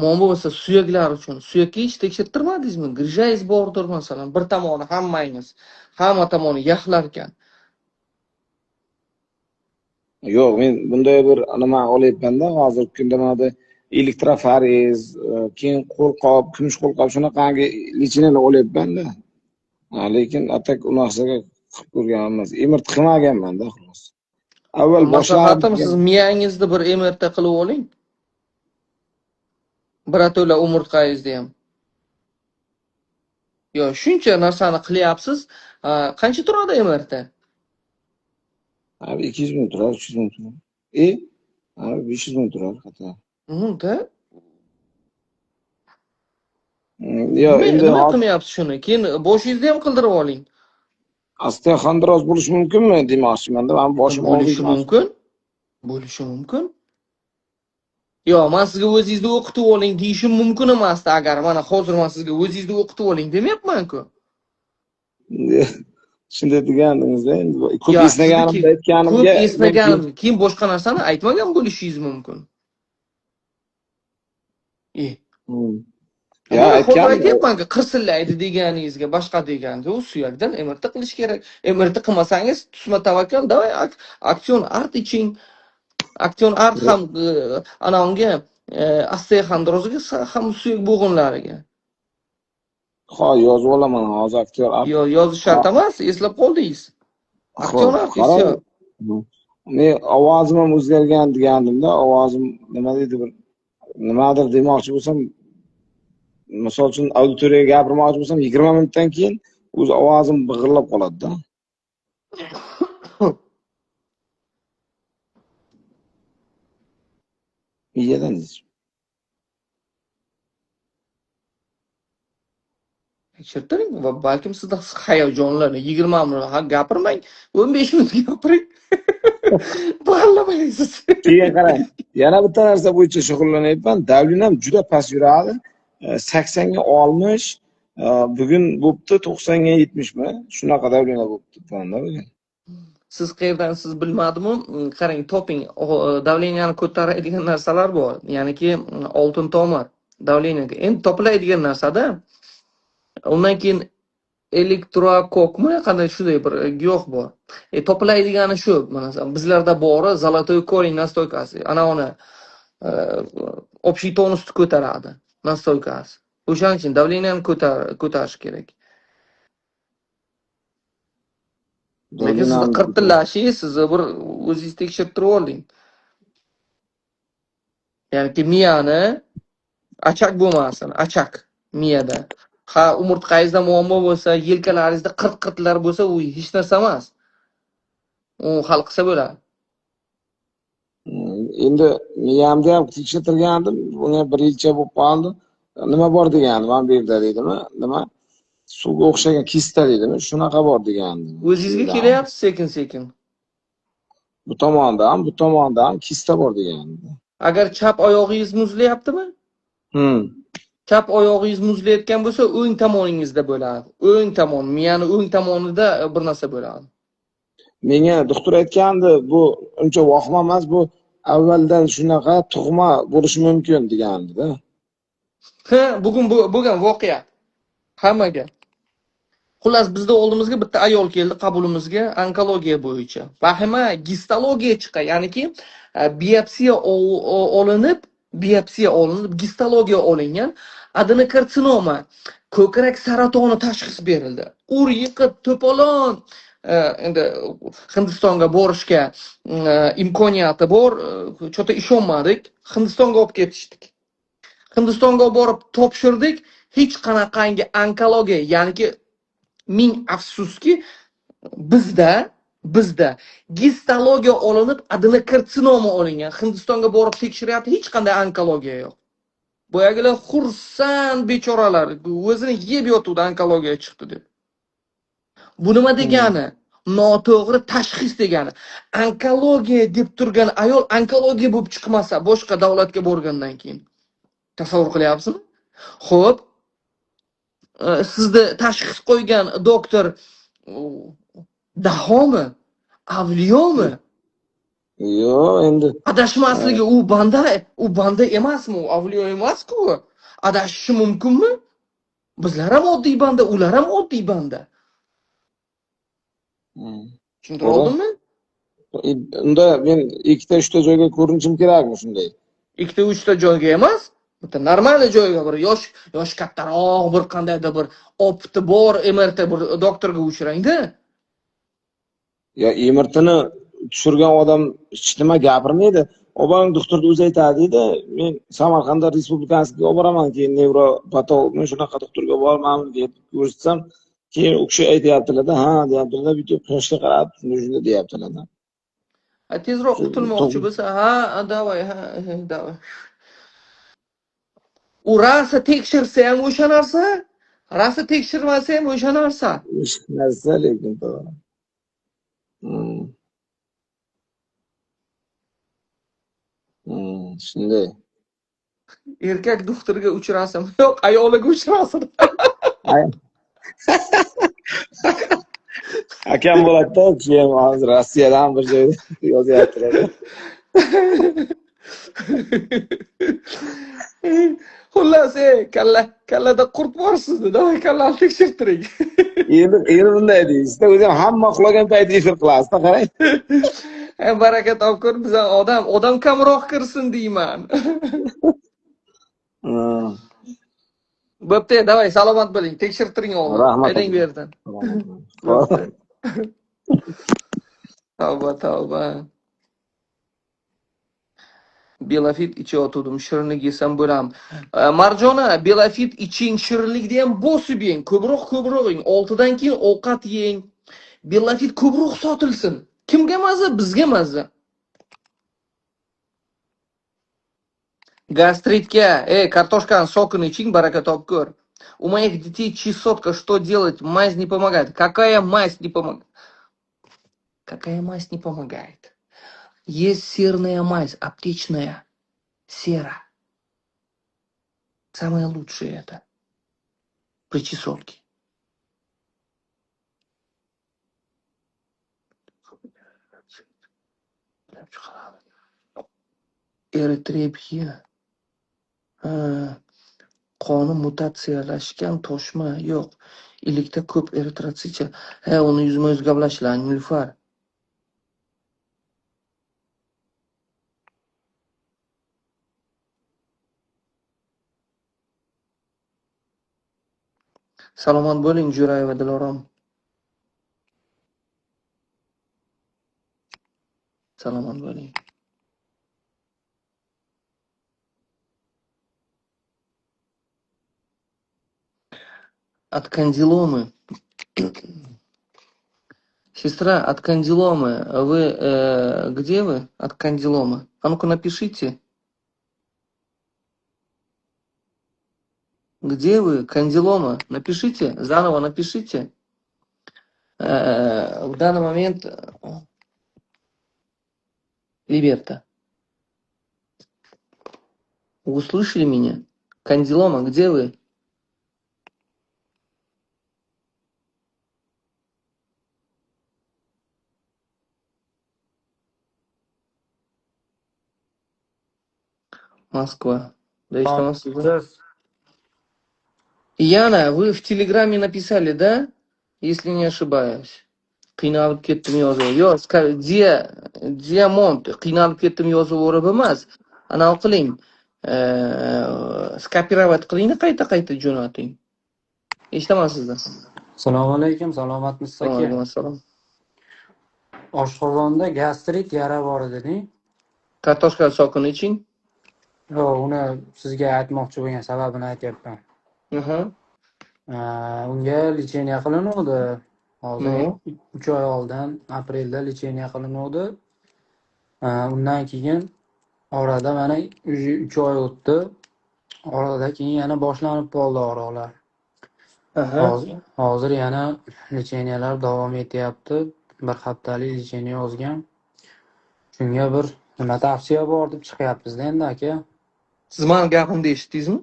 Speaker 1: Muammo bo'lsa suyaklar uchun, suyakka hech tekshirtirmadingizmi? Grijangiz bordir masalan, bir tomoni hammangiz, hamma tomoni yaxlar ekan.
Speaker 6: Yo'q, men bunday bir nima olyapman-da, hozirgi kunda mana elektrofariz, keyin qo'lqop, kumush qo'lqop shunaqangi lichinalar olyapman-da. Lekin atak u narsaga qilib ko'rgan emas. MRT qilmaganman-da, xolos. Avval
Speaker 1: maslahatim, siz miyangizni bir MRT qilib oling. Birato'la umurtqangizni ham. Yo, shuncha narsani qilyapsiz. Qancha turadi MRT?
Speaker 6: Abi 200 ming turadi, 300 ming turadi. 500 ming turadi xato.
Speaker 1: Da?
Speaker 6: Yo, endi
Speaker 1: nima qilmayapsiz shuni? Keyin boshingizni ham qildirib oling.
Speaker 6: Osteoxondroz bo'lishi mumkinmi demoqchiman-da. Men boshim
Speaker 1: bo'lishi mumkin. Bo'lishi mumkin. Yo, men sizga o'zingizni o'qitib oling deyishim mumkin emasdi, agar mana hozir men sizga o'zingizni o'qitib oling demayapman-ku.
Speaker 6: Shunday degandingiz-da, endi ko'p esnaganimda aytganimga.
Speaker 1: Ko'p esnaganim, keyin boshqa narsani aytmagan bo'lishingiz mumkin. Ya, aytganman-ku, qirsillaydi deganingizga boshqa deganda, u suyakdan MRT qilish kerak. MRT qilmasangiz, tusma tavakkal, davay aksion art iching. Aksion art ham ana unga osteoxondrozga ham suyak bo'g'inlariga.
Speaker 6: Ha, yozib olaman hozir aktyor art.
Speaker 1: Yo, yozish shart emas, eslab qoldingiz. Aksion art esa.
Speaker 6: Men ovozim ham o'zgargan degandim-da, ovozim nima deydi, bir nimadir demoqchi bo'lsam, misol uchun auditoriyaga gapirmoqchi bo'lsam 20 minutdan keyin o'z ovozim big'irlab qoladi-da. Miyadan
Speaker 1: tekshirtiring va balkim sizda hayajonlarni 20 minut gapirmang, 15 minut gapiring. Bog'lamaysiz.
Speaker 6: Keyin qarang, yana bitta narsa bo'yicha shug'ullanyapman. Davlinam juda past yuradi. 80 ga 60, bugun bo'pti 90 ga 70 mi? Shunaqa davlina bo'pti bunda bugun.
Speaker 1: Siz qayerdansiz bilmadimmi? Qarang, toping, davleniyani ko'taradigan narsalar bor. Ya'niki oltin tomir davleniyaga. Endi topilaydigan narsada. Undan keyin elektrokokmi, qanday shunday bir giyoh bor. Topilaydigani shu, mana bizlarda bori zolotoy korень nastoykasi. Ana uni общий tonusni ko'taradi, nastoykasi. O'shaning uchun davleniyani ko'tarish kerak. Lekin sizni qirtillashingiz, sizni bir o'zingiz tekshirtirib oling. Ya'ni miyani achak bo'lmasin, achak miyada. Ha, umurtqangizda muammo bo'lsa, yelkalaringizda qirtlar bo'lsa, u hech narsa emas. U hal qilsa bo'ladi.
Speaker 6: Endi miyamda ham tekshirtirgandim, buni bir yilcha bo'lib qoldi. Nima bor degandim, men bu yerda deydimi? Nima? Suvga o'xshagan kista deydimi? Shunaqa bor degandim.
Speaker 1: O'zingizga kelyapti sekin-sekin.
Speaker 6: Bu tomonda ham kista bor degandim.
Speaker 1: Agar chap oyog'ingiz muzlayaptimi? Chap oyog'ingiz muzlayotgan bo'lsa, o'ng tomoningizda bo'ladi. O'ng tomon, miyani o'ng tomonida bir narsa bo'ladi.
Speaker 6: Menga doktor aytgandi, bu uncha vahim emas, bu avvaldan shunaqa tug'ma bo'lishi mumkin degandi-da.
Speaker 1: Bugun bo'lgan voqea hammaga. Xullas, bizda oldimizga bitta ayol keldi qabulimizga onkologiya bo'yicha. Vahima gistologiya chiqqan, ya'niki biopsiya olinib, gistologiya olingan adenokarsinoma, ko'krak saratoni tashxis berildi. Ur yiqit, to'polon, endi Hindistonga borishga imkoniyati bor. Cho'ta ishonmadik. Hindistonga olib ketishdik. Hindistonga borib topshirdik. Hech qanaqangi onkologiya, ya'niki ming afsuski bizda gistologiya olinib, adenokarsinoma olingan. Hindistonga borib tekshiryapti, hech qanday onkologiya yo'q. Boyagilar xursand bechoralar, o'zini yeb yotuvdi onkologiya chiqdi deb. Bu nima degani? Noto'g'ri tashxis degani. Onkologiya deb turgan ayol onkologiya bo'lib chiqmasa, boshqa davlatga borgandan keyin. Tasavvur qilyapsizmi? Xo'p, sizni tashxis qo'ygan doktor dahomi? Avliyomi?
Speaker 6: Yo'q, endi
Speaker 1: Adashmasligi u banda emasmi? U avliyo emas-ku. Adashishi mumkinmi? Bizlar ham oddiy banda, ular ham oddiy banda. Tushuntira oldimmi?
Speaker 6: unda men 2-3 joyga ko'rinishim kerakmi shunday?
Speaker 1: 2-3 joyga emas, bitta normal joyga, bir yosh kattaroq, bir qandaydir bir opti bor, MRT bir doktorga uchrangda.
Speaker 6: Ya MRTni tushirgan odam hech nima gapirmaydi. Obang doktorga o'zi aytadi edi, men Samarqandda respublikanskiga olib boraman, keyin nevropatolog, men shunaqa doktorga borman deb ko'rsam, keyin u kishi aytayaptilar-da, ha, deyaptilar, video qilishga qarab, shunday deyaptilar.
Speaker 1: Tezroq qutulmoqchi bo'lsa, ha, davay, davay. U rasa tekshirsa ham o'sha narsa, rasa tekshirmasa ham o'sha narsa.
Speaker 6: Hech narsa lekin to'g'ri. Shunday.
Speaker 1: Erkak doktorga uchrasin, yo'q, ayoliga uchrasin.
Speaker 6: Akam bo'ladi-da, keyin hozir Rossiyadan bir joyda yozyaptilar.
Speaker 1: Xullas, kallada qurt bor sizda, davay kallani tekshirtiring.
Speaker 6: Endi bunday deysiz-da, o'zim hamma uxlagan payt efir qilasizda, qarang.
Speaker 1: Baraka topkur, bizga odam kamroq kirsin deyman. Bo'pti, davay, salomat bo'ling, tekshirtiring o'g'lim.
Speaker 6: Rahmat.
Speaker 1: Ayting bu yerdan. Tavba. Belafit ichayotgandim, shirinlik yesam bo'lam. Marjona, belafit iching, shirinlikni ham bosib yeng, ko'proq yeng. 6dan keyin ovqat yeng. Belafit ko'proq sotilsin. Kimga mazza? Bizga mazza. Гастритке, картошканың сокын iching, baraka topkur. У моих детей чесотка, что делать? Мазь не помогает. Какая мазь не помогает? Какая мазь не помогает? Есть серная мазь, аптечная, сера. Самое лучшее это. При чесотке. Eritrepsiya. Qoni mutatsiyalashgan toshma yo'q. Ilikda ko'p eritrotsicha. Uni yuzma-yuz gaplashlar, Nilufar. Salomat bo'ling, Jo'rayeva Dilorom. Salomat bo'ling. От кандиломы. Сестра, от кандиломы. Вы где вы? От кандиломы. А ну-ка напишите. Где вы? Кандилома. Напишите. Заново напишите. В данный момент Либерта. Вы услышали меня? Кандилома, где вы? Москва. Да, Яна, вы в Телеграме написали, да? Если не ошибаюсь. Qiynalib ketdim yozuv. Yo'q, Diamond qiynalib ketdim yozuvi emas. Anaqa qiling. Skopirovat qiling, qayta jo'nating. Eshitaman sizni.
Speaker 7: Assalomu alaykum, salomatmisiz aka?
Speaker 1: Alaykum assalom.
Speaker 7: Oshqozonda gastrit yara bor eding.
Speaker 1: Kartoshka sokini iching.
Speaker 7: Yo'q, uni sizga aytmoqchi bo'lgan sababini aytyapman.
Speaker 1: Aha.
Speaker 7: Unga lecheniya qilinuvdi. Hozir
Speaker 1: Ну,
Speaker 7: 3 oy oldin aprelda lecheniya qilinuvdi. Undan keyin orada mana 3 oy o'tdi. Orada keyin yana boshlanib qoldi og'riqlar.
Speaker 1: aha.
Speaker 7: Hozir yana lecheniyalar davom etyapti. Bir haftalik lecheniya yozgan. Shunga bir nima tavsiya bor deb chiqyapmiz-da endi aka.
Speaker 1: Siz mani gapimni eshitdingizmi?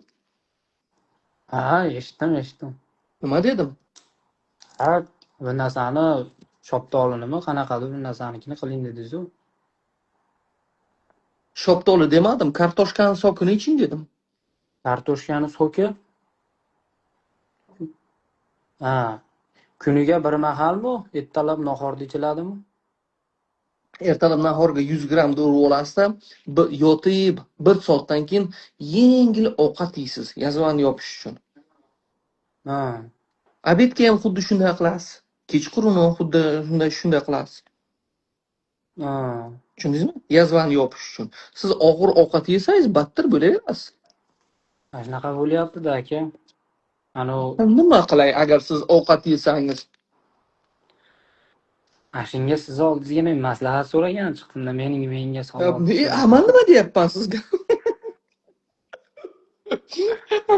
Speaker 7: Eshitdim.
Speaker 1: Nima dedim?
Speaker 7: Bu narsani shoptolinimi qanaqadir bir narsanikini qiling dedingiz-ku.
Speaker 1: Shoptoli demadim, kartoshkani sokini iching dedim.
Speaker 7: Kartoshkani so'ki. Kuniga bir mahalmi? Ertalab nahorda ichiladimi?
Speaker 1: Ertalab nahorga 100 gramm urib olasizda, yotib 1 soatdan keyin yengil ovqat yeysiz, yazvani yopish uchun. Obedga ham xuddi shunday qilasiz. Kechqurun xuddi shunday qilasiz. Tushundingizmi? Yazvani yopish uchun. Siz og'ir ovqat yesangiz battar bo'laverasiz.
Speaker 7: Shunaqa bo'lyapti-da aka.
Speaker 1: Nima qilay agar siz ovqat yesangiz?
Speaker 7: Shunga siz oldingizga men maslahat so'ragan chiqdimda, menga savol.
Speaker 1: Man nima deyapman sizga?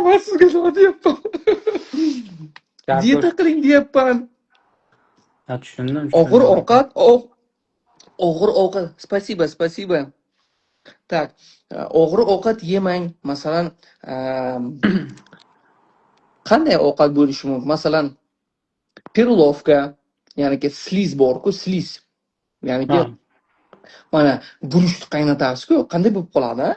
Speaker 1: Man sizga nima deyapman? Dieta qiling deyapman.
Speaker 7: Tushundim.
Speaker 1: Og'ir ovqat. Spasibo. Так, og'ir ovqat yemang. Masalan, qanday ovqat bo'lishi mumkin? Masalan, периловка, ya'ni sliz bor-ku, sliz. Ya'ni mana guruchni qaynatasiz-ku, qanday bo'lib qoladi,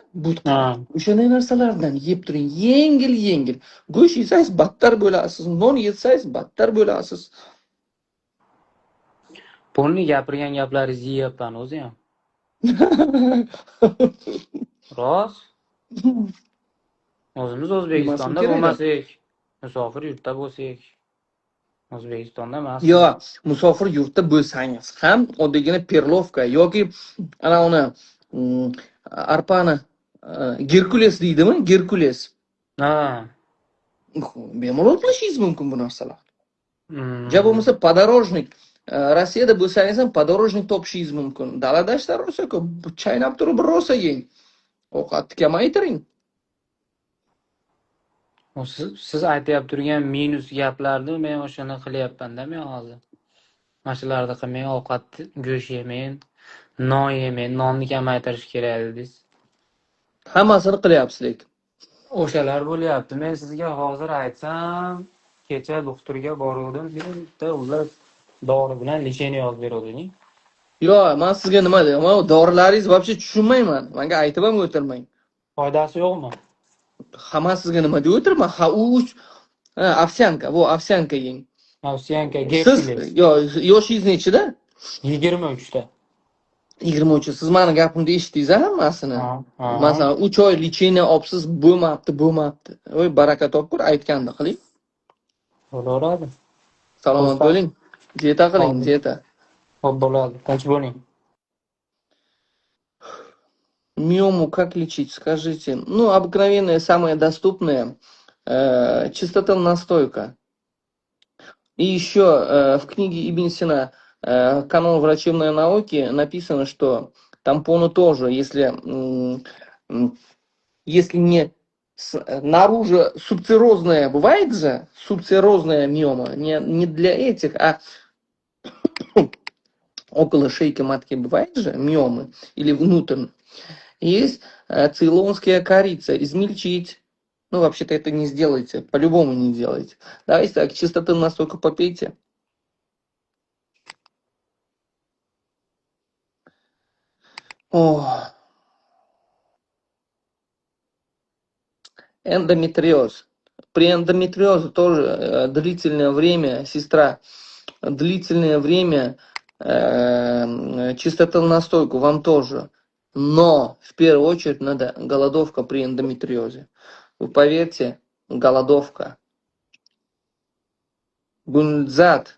Speaker 1: o'shanday narsalardan yeb turing, yengil. Go'sht yesangiz battar bo'lasiz, non yesangiz battar bo'lasiz.
Speaker 7: Polni gapirgan gaplaringizni yeyapman o'zi ham. Rost. O'zimiz O'zbekistonda bo'lmasak, musofir yurtda bo'lsak, O'zbekistonda emas.
Speaker 1: Yo, musofir yurtda bo'lsangiz ham oddiygina perlovka yoki ana uni arpani Gerkules deydimi? Gerkules. Bemalol qilishingiz mumkin bu narsalar. Ja bo'lmasa podorожник. Rossiyada bo'lsangiz ham podorожник topishingiz mumkin. Dalada ishlar rosa-ku, chaynab turib rosa yeng. Ovqatni kamaytiring.
Speaker 7: Siz aytib turgan minus gaplarni men o'shani qilyapman-da men hozir. Mashalarni qilmang, ovqat go'sht yemang, non yemang, nonni kamaytirish kerak dedingiz.
Speaker 1: Hammasini qilyapsiz lekin.
Speaker 7: O'shalar bo'lyapti. Men sizga hozir aytsam, kecha doktorga borgandim, bitta ular dori bilan lecheniya yozib beruvdi-ku.
Speaker 1: Yo, men sizga nima deyman? Dorilaringiz вообще tushunmayman. Menga aytib ham o'tirmang.
Speaker 7: Foydasi yo'qmi?
Speaker 1: Hamma sizga nima deb o'tirman? Ovsyanka, bu ovsyanka yeng.
Speaker 7: Ovsyanka,
Speaker 1: Siz yoshingiz nechida?
Speaker 7: 23 da.
Speaker 1: 23. Siz meni gapimni eshitdingiz hammasini. Masalan, 3 oy lecheniya olibsiz, bo'lmabdi. Voy, baraka topkur, aytganda qiling.
Speaker 7: Bo'ladi.
Speaker 1: Salomat bo'ling. Dieta qiling, dieta.
Speaker 7: Xo'p, bo'ladi. Tinch bo'ling.
Speaker 1: Миому как лечить, скажите? Ну, обыкновенная, самая доступная, чистотел настойка. И еще в книге Ибн Сина «Канон врачебной науки» написано, что тампоны тоже, если не наружу субциррозная, бывает же субциррозная миома, не для этих, а около шейки матки бывает же миомы или внутрь. Есть цейлонская корица, измельчить. Ну, вообще-то это не сделайте, по-любому не делайте. Давайте так, чистоты настойку попейте. Эндометриоз. При эндометриозе тоже длительное время, сестра, длительное время чистотел настойку вам тоже. Но в первую очередь надо голодовка при эндометриозе. Вы поверьте, голодовка. Гунзат.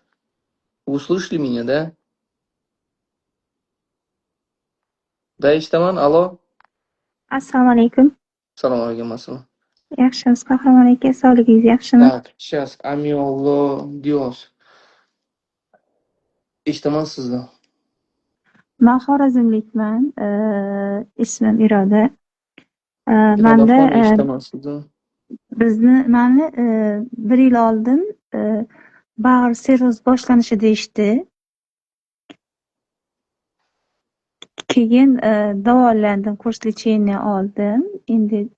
Speaker 1: Вы услышали меня, да? Eshitaman. Alo.
Speaker 8: Assalomu alaykum.
Speaker 1: Assalomu alaykum. Assalom.
Speaker 8: Yaxshimisiz, Qahramon aka? Sog'ligingiz yaxshimi?
Speaker 1: Так, сейчас amigo Dios. Eshitaman sizni.
Speaker 8: Men Xorazmlikman. Ismim Iroda.
Speaker 1: Iroda
Speaker 8: Manda
Speaker 1: xonim, eshitaman sizni.
Speaker 8: mani 1 yil oldin bag'ir sirroz boshlanishi deyishdi. Keyin davolandim, kurs lecheniya oldim. Endi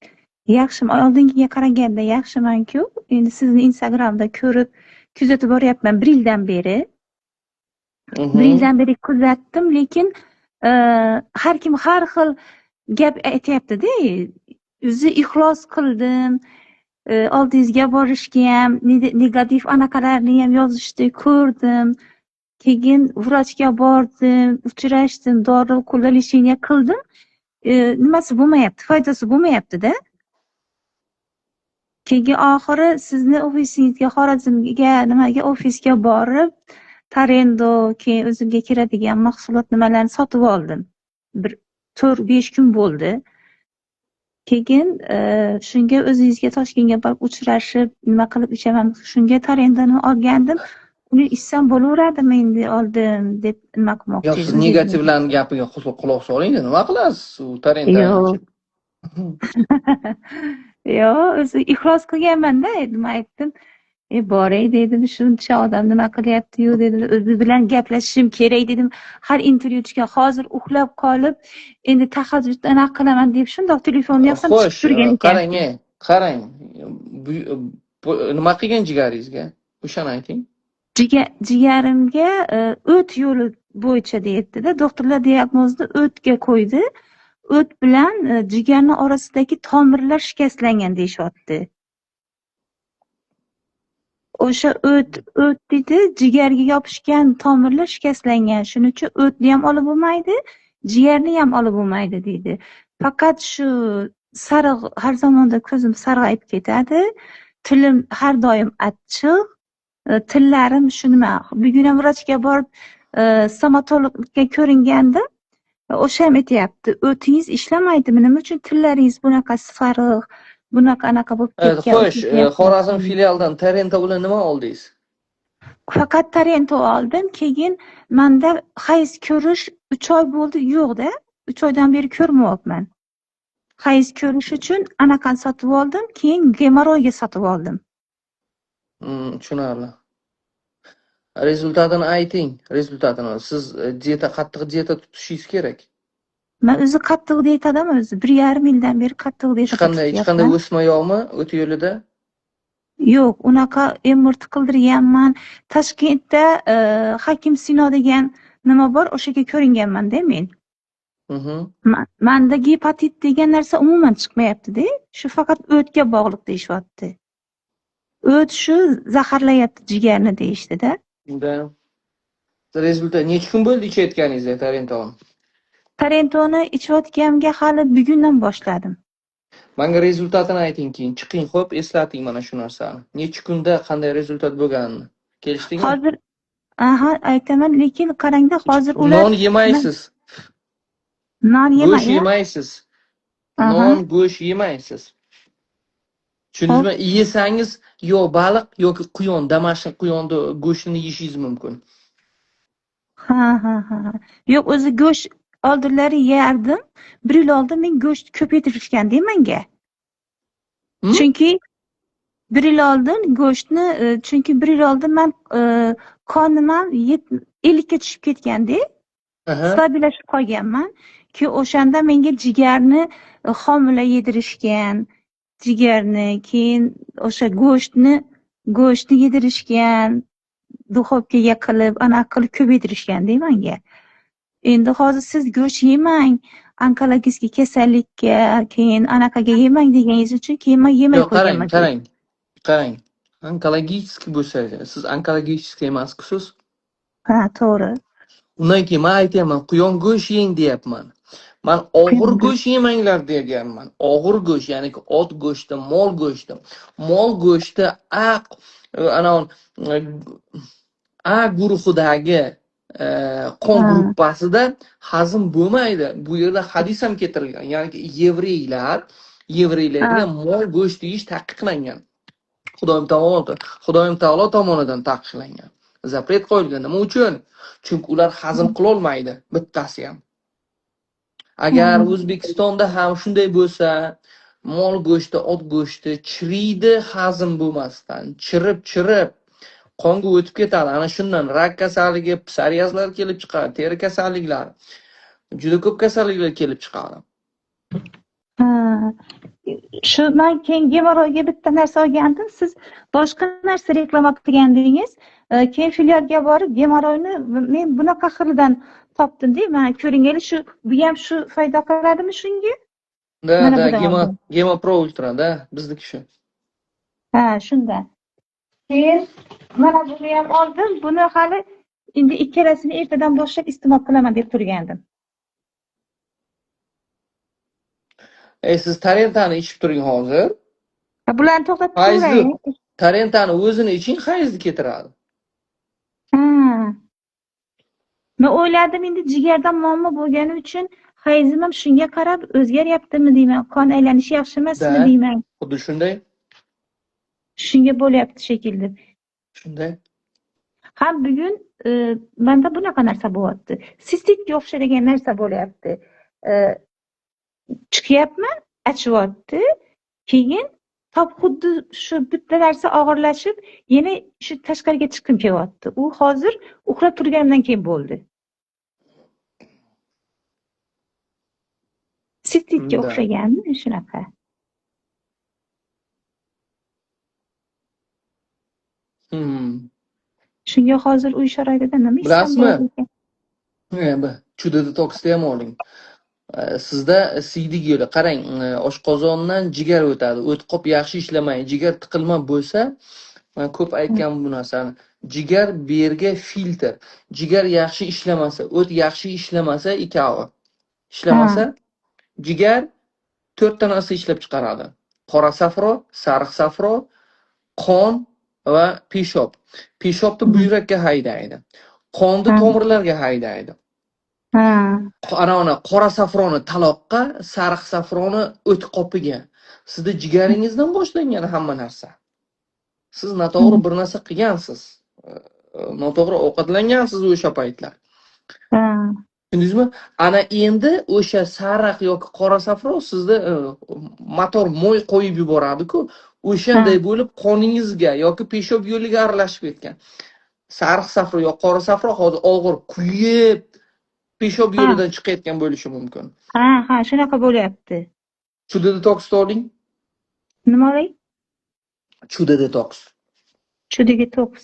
Speaker 8: yaxshiman, oldingiga qaraganda yaxshiman-ku. Endi sizni Instagramda ko'rib, kuzatib boryapman 1 yildan beri. 1 yildan beri kuzatdim, lekin har kim har xil gap aytyapti-da. O'zi ixlos qildim. Oldingizga borishga ham negativ anaqalarni ham yozishdi, ko'rdim. Keyin vrachga bordim, uchrashdim, dori qo'llanishini qildim. Nimasi bo'lmayapti, foydasi bo'lmayapti-da. Keyin oxiri sizni ofisingizga, Xorazmga, ofisga borib, Tarendo, keyin o'zimga kiradigan mahsulot nimalarni sotib oldim. Bir 4-5 kun bo'ldi. Keyin shunga o'zingizga Toshkentga borib uchrashib, nima qilib ichaman, shunga Tarendoni olgandim. Uni ichsam bo'laveradimi endi oldim deb nima qilmoqchi
Speaker 1: Yo'q, siz negativlarning gapiga quloq soling. Nima qilasiz u Tarendani?
Speaker 8: Yo'q, o'zi ixlos qilganman-da, nima aytdim. Boray dedim, shuncha odam nima qilyapti-yu dedim, o'zi bilan gaplashishim kerak dedim. Har intervyuga hozir uxlab qolib, endi tahajjuddan qilaman deb shundoq telefonni yoqsam chiqib turgan ekan.
Speaker 1: Qarang. Nima qilgan jigaringizga? O'shani ayting.
Speaker 8: Jigarimga o't yo'li bo'yicha deyapti-da. Doktorlar diagnozni o'tga qo'ydi. O't bilan jigarning orasidagi tomirlar shikastlangan deyishyapti. O'sha o't dedi, jigarga yopishgan tomirlar shikastlangan. Shuning uchun o'tni ham olib bo'lmaydi, jigarni ham olib bo'lmaydi deydi. Faqat shu sariq, har zamonda ko'zim sarg'ayib ketadi. Tilim har doim achchiq. Tillarim shu nima. Bugun ham vrachga borib, stomatologga ko'ringandim. O'sha ham aytayapti, o'tingiz ishlamaydimi? Nima uchun tillaringiz bunaqa sariq, bunaqa anaqa bo'lib ketgan?
Speaker 1: Xo'sh, Xorazm filialidan Tarento bilan nima oldingiz?
Speaker 8: Faqat Tarento oldim. Keyin menda hayz ko'rish 3 oy bo'ldi, yo'q-da. 3 oydan beri ko'rmayapman. Hayz ko'rish uchun anaqani sotib oldim, keyin gemoroyga sotib oldim.
Speaker 1: Tushunarli. Rezultatini ayting. Rezultatini. Siz qattiq dieta tutishingiz kerak.
Speaker 8: Men o'zi qattiq dietadaman, o'zi 1,5 yildan beri qattiq dietada tutyapman.
Speaker 1: Hech qanday o'sma yo'qmi o't yo'lida?
Speaker 8: Yo'q, unaqa MRT qildirganman. Toshkentda Hakim Sino degan nima bor, o'shaga ko'ringanman-da men. Menda gepatit degan narsa umuman chiqmayapti-da. Shu faqat o'tga bog'liq deyishyapti. O't shu zaharlayapti jigarni deyishdi-da.
Speaker 1: Rezultat necha kun bo'ldi ichayotganingizda Tarentoni?
Speaker 8: Tarentoni ichayotganimga hali bugundan boshladim.
Speaker 1: Menga rezultatini ayting, keyin chiqing, xo'p, eslating mana shu narsani. Necha kunda qanday rezultat bo'lganini. Kelishdingmi?
Speaker 8: Hozir aytaman, lekin qarangda hozir ular
Speaker 1: non yemaysiz.
Speaker 8: Non
Speaker 1: Go'sht yemaysiz. Non, go'sht yemaysiz. Tushundingizmi? Yesangiz yo baliq yoki quyon, damashq quyonni go'shtini yeyishingiz mumkin.
Speaker 8: Yo'q, o'zi go'sht oldinlari yerdim. 1 yil oldin men go'sht ko'paytirishganda menga. Chunki 1 yil oldin go'shtni, chunki 1 yil oldin men qonim ham 50 ga tushib ketganda, stabilashib qolganman. Ki o'shanda menga jigarni homila yedirishgan, jigarni, keyin o'sha go'shtni yedirishgan, duxovkaga qilib, anaqa qilib ko'paytirishgan menga. Endi hozir siz go'sht yemang, onkologik kasallikka, keyin anaqaga yemang deganingiz uchun keyin men yemay qo'yganman.
Speaker 1: Qarang. Onkologik bo'lsa, siz onkologik emassiz?
Speaker 8: Ha, to'g'ri.
Speaker 1: Undan keyin men aytayman, quyon go'sht yeng deyapman. Men og'ir go'sht yemanglar deganman. Og'ir go'sht, ya'ni ot go'shti, mol go'shti. Mol go'shti A guruhidagi qon
Speaker 8: Ha.
Speaker 1: gruppasida hazm bo'lmaydi. Bu yerda hadis ham keltirilgan. Ya'ni yevreylarga mol go'sht yeyish taqiqlangan. Xudoyim taolo tomonidan taqiqlangan. Zapret qo'yilgan. Nima uchun? Chunki ular hazm qila olmaydi, bittasi ham. Agar O'zbekistonda ham shunday bo'lsa, mol go'shti, ot go'shti chiriydi hazm bo'lmasdan, chirib qonga o'tib ketadi. Ana shundan rak kasalligi, psoriazlar kelib chiqadi, teri kasalliklari, juda ko'p kasalliklar kelib chiqadi.
Speaker 8: Ha. Shu men keyin gemoroyga bitta narsa olgandim. Siz boshqa narsa reklama qilgandingiz. Keyin filialga borib gemoroyni men bunaqa xilidan topdim-da. Mana ko'ringlar, bu ham shu foyda qiladimi shunga?
Speaker 1: Da, Gemopro Ultra da, bizniki shu.
Speaker 8: Ha, shundan. Keyin mana buni ham oldim. Buni hali endi ikkalasini ertadan boshlab iste'mol qilaman deb turgandim.
Speaker 1: Siz Tarentani ichib turing hozir.
Speaker 8: Bularni to'xtatib qo'ying.
Speaker 1: Tarentani o'zini iching, hayizni keltiradi.
Speaker 8: Ha. Men o'yladim endi jigardan muammo bo'lgani uchun hayzim ham shunga qarab o'zgaryaptimi deyman. Qon aylanishi yaxshi emasmi deyman.
Speaker 1: Xuddi shunday.
Speaker 8: Shunga bo'lyapti shekilli.
Speaker 1: Shunday.
Speaker 8: Ham bugun menda bunaqa narsa bo'lyapti. Sistitga o'xshagan narsa bo'lyapti. Chiqyapman, achyapti. Keyin xuddi shu bitta narsa og'irlashib, yana shu tashqariga chiqib kelyapti. U hozir uxlab turganimdan keyin bo'ldi. Sistitga o'xshaganmi shunaqa? Shunga hozir uy sharoitida nima
Speaker 1: bilasizmi? Juda detoksda ham oling. Sizda siydik yo'li. Qarang, oshqozondan jigar o'tadi. O'tqop yaxshi ishlamaydi. Jigar tiqilma bo'lsa, men ko'p aytgan bu narsani. Jigar bu yerga filtr. Jigar yaxshi ishlamasa, o't yaxshi ishlamasa, ishlamasa, jigar 4 ta narsa ishlab chiqaradi. Qora safro, sariq safro, qon va peshob. Peshobni buyrakka haydaydi. Qonni tomirlarga haydaydi. Ana qora safroni taloqqa, sariq safroni o't qopiga. Sizda jigaringizdan boshlangan hamma narsa. Siz noto'g'ri bir narsa qilgansiz. Noto'g'ri ovqatlangansiz o'sha paytlar. Tushundingizmi? Ana endi o'sha sariq yoki qora safro sizda motor mo'y qo'yib yuboradi-ku, o'shanday bo'lib qoningizga yoki peshob yo'liga aralashib ketgan. Sariq safro yoki qora safro hozir og'ir kuyib peshob yo'lidan chiqayotgan bo'lishi mumkin.
Speaker 8: Ha, shunaqa bo'lyapti.
Speaker 1: Chuda detoks oling.
Speaker 8: Nima oling?
Speaker 1: Chuda detoks.
Speaker 8: Chuda detoks.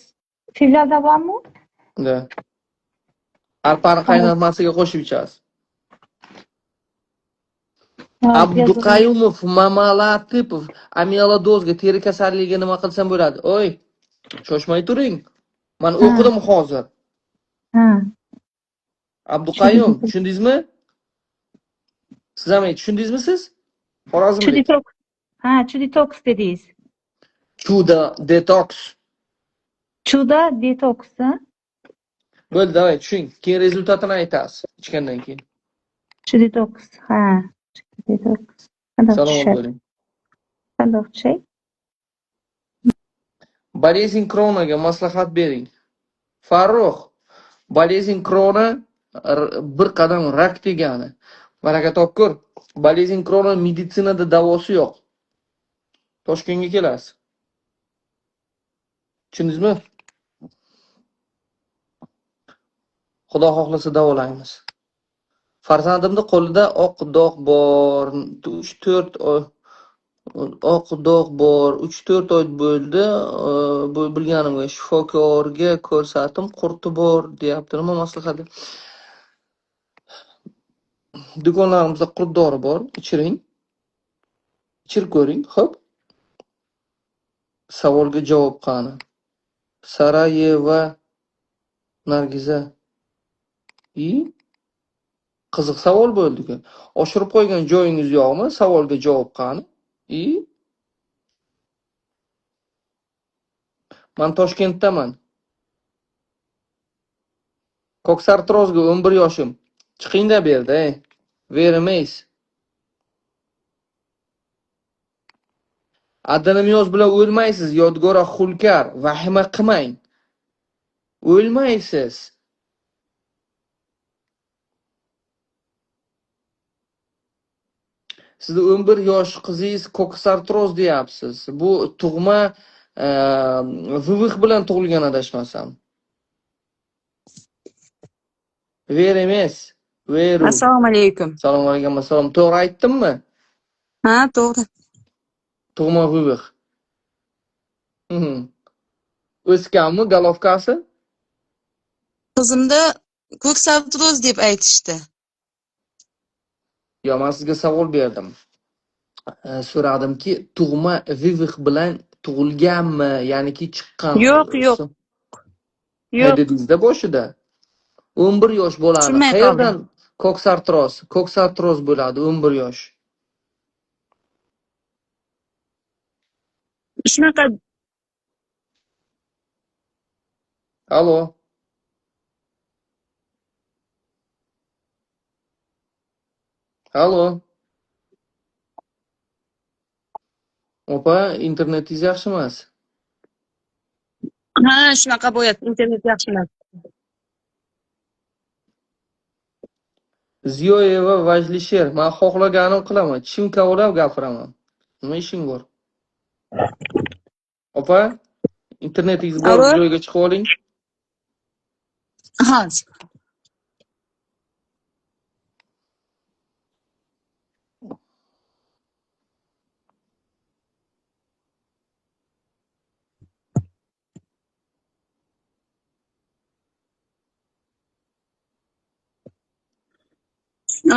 Speaker 8: Filialda bormi?
Speaker 1: Da. Arpani qaynatmasiga qo'shib ichasiz. Abduqayumov Mamalatipov amilodozga teri kasalligiga nima qilsam bo'ladi? Oy, shoshmay turing. Men o'qidim hozir. Abduqayum, tushundingizmi? Siz ham tushundingizmi siz? Xorazmlik.
Speaker 8: Detoks. Ha, detoks dedingiz.
Speaker 1: Chuda detoks.
Speaker 8: Chuda detoks, ha?
Speaker 1: Bo'ldi, davay, tushing. Keyin rezultatini aytasiz ichgandan keyin.
Speaker 8: Detoks, ha. Detoks.
Speaker 1: Salomat bo'ling.
Speaker 8: Qandoqchi?
Speaker 1: Bolezin kronaga maslahat bering. Farruh, bolezin krona bir qadam rak degani. Baraka topkur. Bolezin krona meditsinada davosi yo'q. Toshkentga kelasiz. Tushundingizmi? Xudo xohlasa davolaymiz. Farzandimning qo'lida oq dog' bor. 3-4 oy oq dog' bor. 3-4 oy bo'ldi. Bilganimga shifokorga ko'rsatdim, qurti bor, deyapti. Nima maslahat? Do'konlarimizda qurt dori bor, ichiring. Ichirib ko'ring, xo'p. Savolga javob qani. Sarayeva Nargiza. Qiziq savol bo'ldi-ku. Oshirib qo'ygan joyingiz yo'qmi? Savolga javob qani. Men Toshkentdaman. Ko'ksartrozga 11 yoshim. Chiqingda bu yerda, Verimaysiz. Adnimiyoz bilan o'lmaysiz, Yodgora Xulkar. Vahima qilmang. O'lmaysiz. Sizni 11 yosh qizingiz ko'ksartroz deyapsiz. Bu tug'ma VVX bilan tug'ilgan adashmasam. Ver emas. Veru.
Speaker 2: Assalomu alaykum.
Speaker 1: Assalomu alaykum. Assalom. To'g'ri aytdimmi?
Speaker 2: Ha, to'g'ri.
Speaker 1: Tug'ma VVX. O'sganmi golovkasi?
Speaker 2: Qizimda ko'ksartroz deb aytishdi.
Speaker 1: Yo, men sizga savol berdim. So'radimki, tug'ma VVX bilan tug'ilganmi, ya'niki chiqqan.
Speaker 2: Yo'q. Yo'q.
Speaker 1: Dedingizda boshida. 11 yosh bo'ladi.
Speaker 2: Tushunmay
Speaker 1: Qayerdan ko'ksartroz bo'ladi 11 yosh?
Speaker 2: Shunaqa
Speaker 1: Alo. Alo. Opa, internetingiz yaxshi emas.
Speaker 2: ha, shunaqa bo'lyapti. Internet yaxshi emas.
Speaker 1: Ziyoyeva Vajlisher, men xohlaganim qilaman. Chim kavlab gapiraman. Nima ishing bor? Opa, internetingiz bor
Speaker 2: Alo?
Speaker 1: joyga chiqib oling.
Speaker 2: Ha.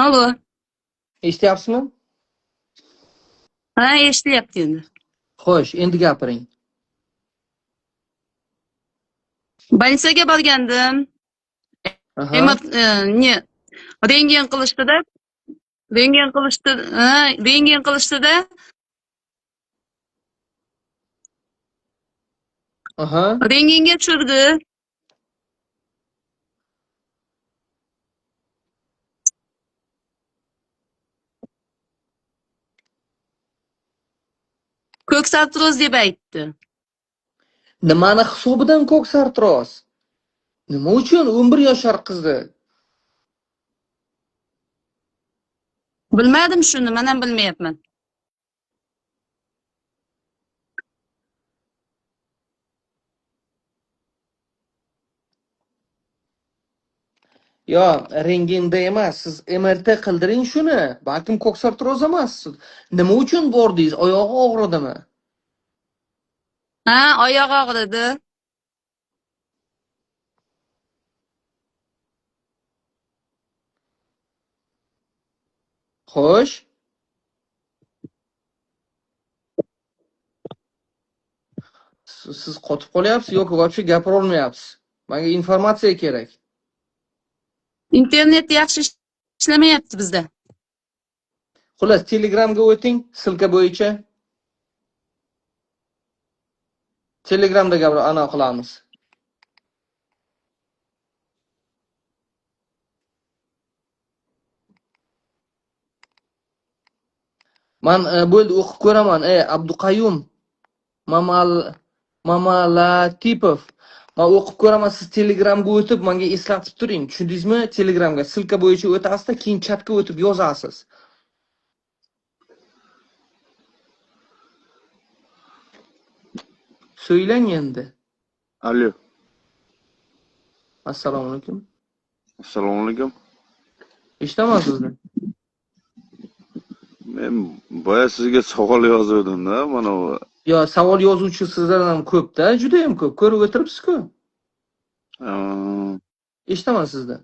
Speaker 2: Alo.
Speaker 1: Eshityapsizmi?
Speaker 2: Ha, eshitilyapti endi.
Speaker 1: Xo'sh, endi gapiring.
Speaker 2: Больницаga borgandim.
Speaker 1: Aha.
Speaker 2: Rentgen qilishdida. Rentgen qilishdida.
Speaker 1: Aha.
Speaker 2: Rentgenga tushirdi. Ko'ksartroz deb aytdi.
Speaker 1: Nimani hisobidan ko'ksartroz? Nima uchun 11 yoshar qizni?
Speaker 2: Bilmadim shuni, men ham bilmayapman.
Speaker 1: Yo, rentgenda emas, siz MRT qildiring shuni. Balkim ko'ksartroz emas. Nima uchun bordingiz? Oyog'i og'ridimi?
Speaker 2: Ha, oyog'i og'ridi.
Speaker 1: Xo'sh. Siz qotib qolyapsiz yoki вообще gapira olmayapsiz? Menga informatsiya kerak.
Speaker 2: Internet yaxshi ishlamayapti bizda.
Speaker 1: Xullas, Telegramga o'ting, silka bo'yicha. Telegramda ana qilamiz. Men bo'ldi o'qib ko'raman. Abduqayyum Mamalatipov. Men o'qib ko'raman, siz Telegramga o'tib, menga eslatib turing. Tushundingizmi? Telegramga silka bo'yicha o'tasizda, keyin chatga o'tib yozasiz. Söylang endi.
Speaker 9: Alo.
Speaker 1: Assalomu alaykum.
Speaker 9: Assalomu alaykum.
Speaker 1: Eshitaman sizni.
Speaker 9: Men boya sizga savol yozuvdim-da, mana bu.
Speaker 1: Yo, savol yozuvchi sizlardan ham ko'p-da, juda ham ko'p. Ko'rib o'tiribsiz-ku. Eshitaman sizni.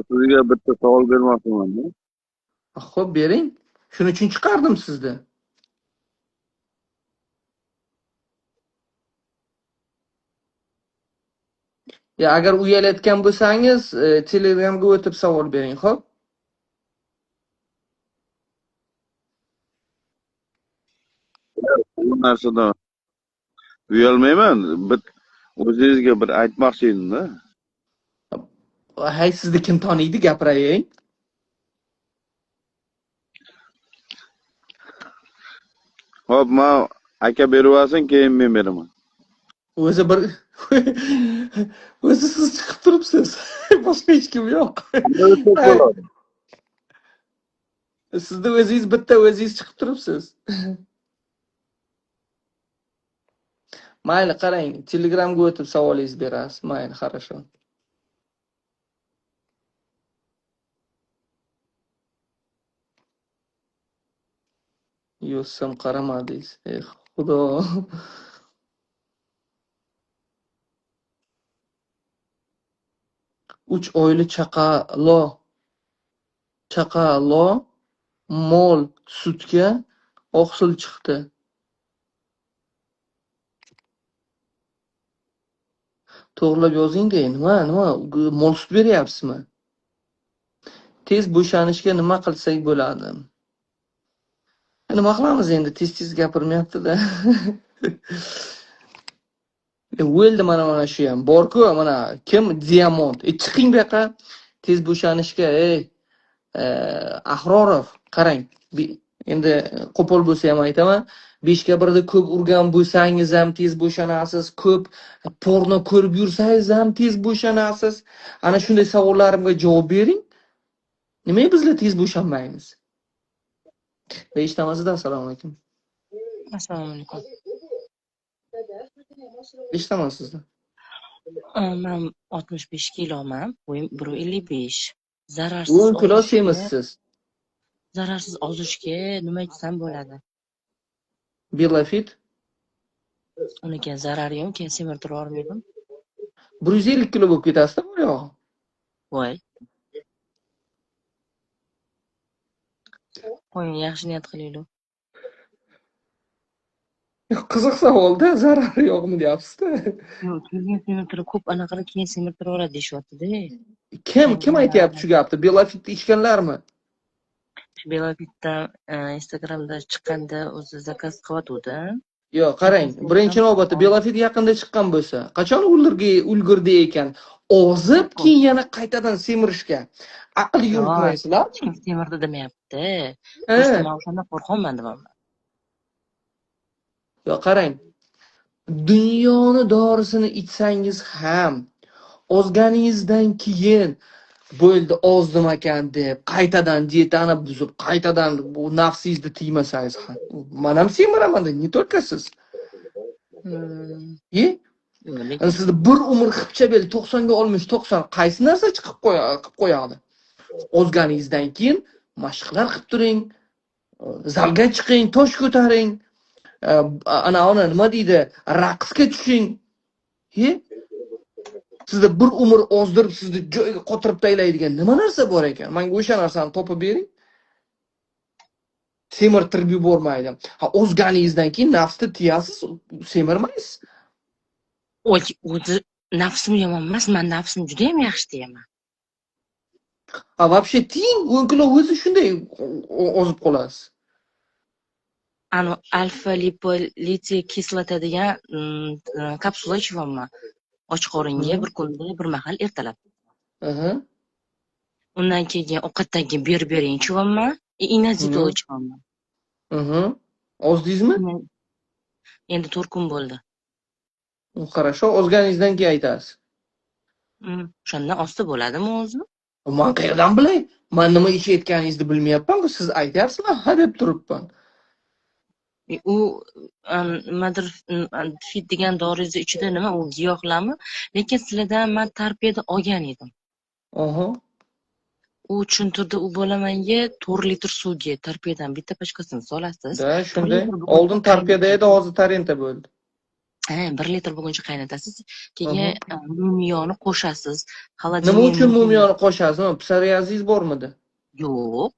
Speaker 9: Sizga bitta savol bermoqchiman-da.
Speaker 1: Xo'p, bering. Shuning uchun chiqardim sizni. Ya agar uyalayotgan bo'lsangiz, Telegramga o'tib savol bering, xo'p?
Speaker 9: Bu narsadan uyalmayman. O'zingizga bir aytmoqchi edim-da.
Speaker 1: Hay, sizni kim taniydi, gapiring.
Speaker 9: Hop, men aka berib olsin, keyin men beraman.
Speaker 1: O'zi bir o'zi siz chiqib turibsiz. Boshqa hech kim yo'q. Hay, sizni o'zingiz bitta o'zingiz chiqib turibsiz. Mayli, qarang, Telegramga o'tib savolingizni berasiz. Mayli, хорошо. Yo'sam qaramadingiz. Ey xudo. Uch oyli chaqalo mol sutga oqsil chiqdi. To'g'rilab yozing-da, nima mol sut beryapsizmi? Tez bo'shanishga nima qilsak bo'ladi? Nima qilamiz endi, tez gapirmayapti-da. O'ldi mana shu ham. Bor-ku, mana kim Diamond. Chiqing bu yoqqa. Tez bo'shanishga, Ahrorov, qarang. Endi qo'pol bo'lsa ham aytaman. 5ga 1da ko'p urgan bo'lsangiz ham tez bo'shanasiz, ko'p porno ko'rib yursangiz ham tez bo'shanasiz. Ana shunday savollarimga javob bering. Nimaga bizlar tez bo'shanmaymiz? Eshitamasizda, assalomu alaykum.
Speaker 2: Assalomu alaykum.
Speaker 1: Eshitamasizda.
Speaker 2: Men 65 kiloman, bo'yim 1.55. Zararsiz
Speaker 1: 10 kilo
Speaker 2: ozishga,
Speaker 1: semizsiz.
Speaker 2: zararsiz ozishga nima ichsam bo'ladi?
Speaker 1: Belafit
Speaker 2: Unga zarari yo'q, keyin semirtirib olmaydim.
Speaker 1: 150 kilo bo'lib ketasiz-da bu yo'q.
Speaker 2: Voy. Qo'ying, yaxshi niyat qilaylik.
Speaker 1: Qiziq savolda, zarari yo'qmi deyapsiz-da.
Speaker 2: Yo'q, keyin semirtirib ko'p anaqa keyin semirtirib oladi deyapti-da.
Speaker 1: Kim aytyapti shu gapni? Belafitni ichganlarmi?
Speaker 2: Shu Belafitdan Instagramda chiqqanda o'zi zakaz qilyotdi.
Speaker 1: Yo'q, qarang, birinchi navbatda Belafit yaqinda chiqqan bo'lsa, qachon ulgurdi ekan? Ozib, keyin yana qaytadan semirishga aql yuritmaysizlar.
Speaker 2: Kim semirdi demayapti. Просто men o'shanda qo'rqaman deyapman.
Speaker 1: Yo'q, qarang. Dunyoni dorisini ichsangiz ham ozganingizdan keyin bo'ldi ozdim ekan deb qaytadan dietani buzib, qaytadan bu nafsingizni tiymasangiz ham. Men ham semiraman, не только siz. Sizni bir umr xipchabel 90 ga olmish 90 qaysi narsa chiqib qo'yadi? Ozganingizdan keyin mashqlar qilib turing, zalga chiqing, tosh ko'taring, ana nima deydi, raqsga tushing. Sizni bir umr ozdirib, sizni joyga qotirib taylaydigan nima narsa bor ekan? Menga o'sha narsani topib bering. Semirtirib yubormaydi. Ozganingizdan keyin nafsni tiyasiz, semirmaysiz.
Speaker 2: O'zi nafsim yomon emas, men nafsim juda ham yaxshi deyman.
Speaker 1: Вообще tiying, 10 kilo o'zi shunday ozib qolasiz.
Speaker 2: Alfa lipolitli kislota degan kapsula ichyapman. Och qoringa bir kunda bir mahal ertalab. Undan keyin ovqatdan keyin bering ichyapman, inazitol ichyapman.
Speaker 1: Ozdingizmi?
Speaker 2: Endi 4 kun bo'ldi.
Speaker 1: Хорошо, ozganingizdan keyin aytasiz.
Speaker 2: O'shandan ozsa bo'ladimi o'zi?
Speaker 1: Men qayerdan bilay? Men nima ichayotganingizni bilmayapman-ku, siz aytyapsizlar, ha deb turibman.
Speaker 2: U nimadir fit degan doringiz ichida nima u giyohlarmi? Lekin sizlardan men tarbiyada olgan edim. U tushuntirdi, u bola menga 4 litr suvga tarbiyadan bitta pachkasini solasiz.
Speaker 1: Da, shunday. Oldin tarbiyada edi, hozir tarenta bo'ldi.
Speaker 2: 1 litr bo'lguncha qaynatasiz, keyin mumiyoni qo'shasiz.
Speaker 1: Nima uchun mumiyoni qo'shasiz? Psoriaziz bormidi?
Speaker 2: Yo'q.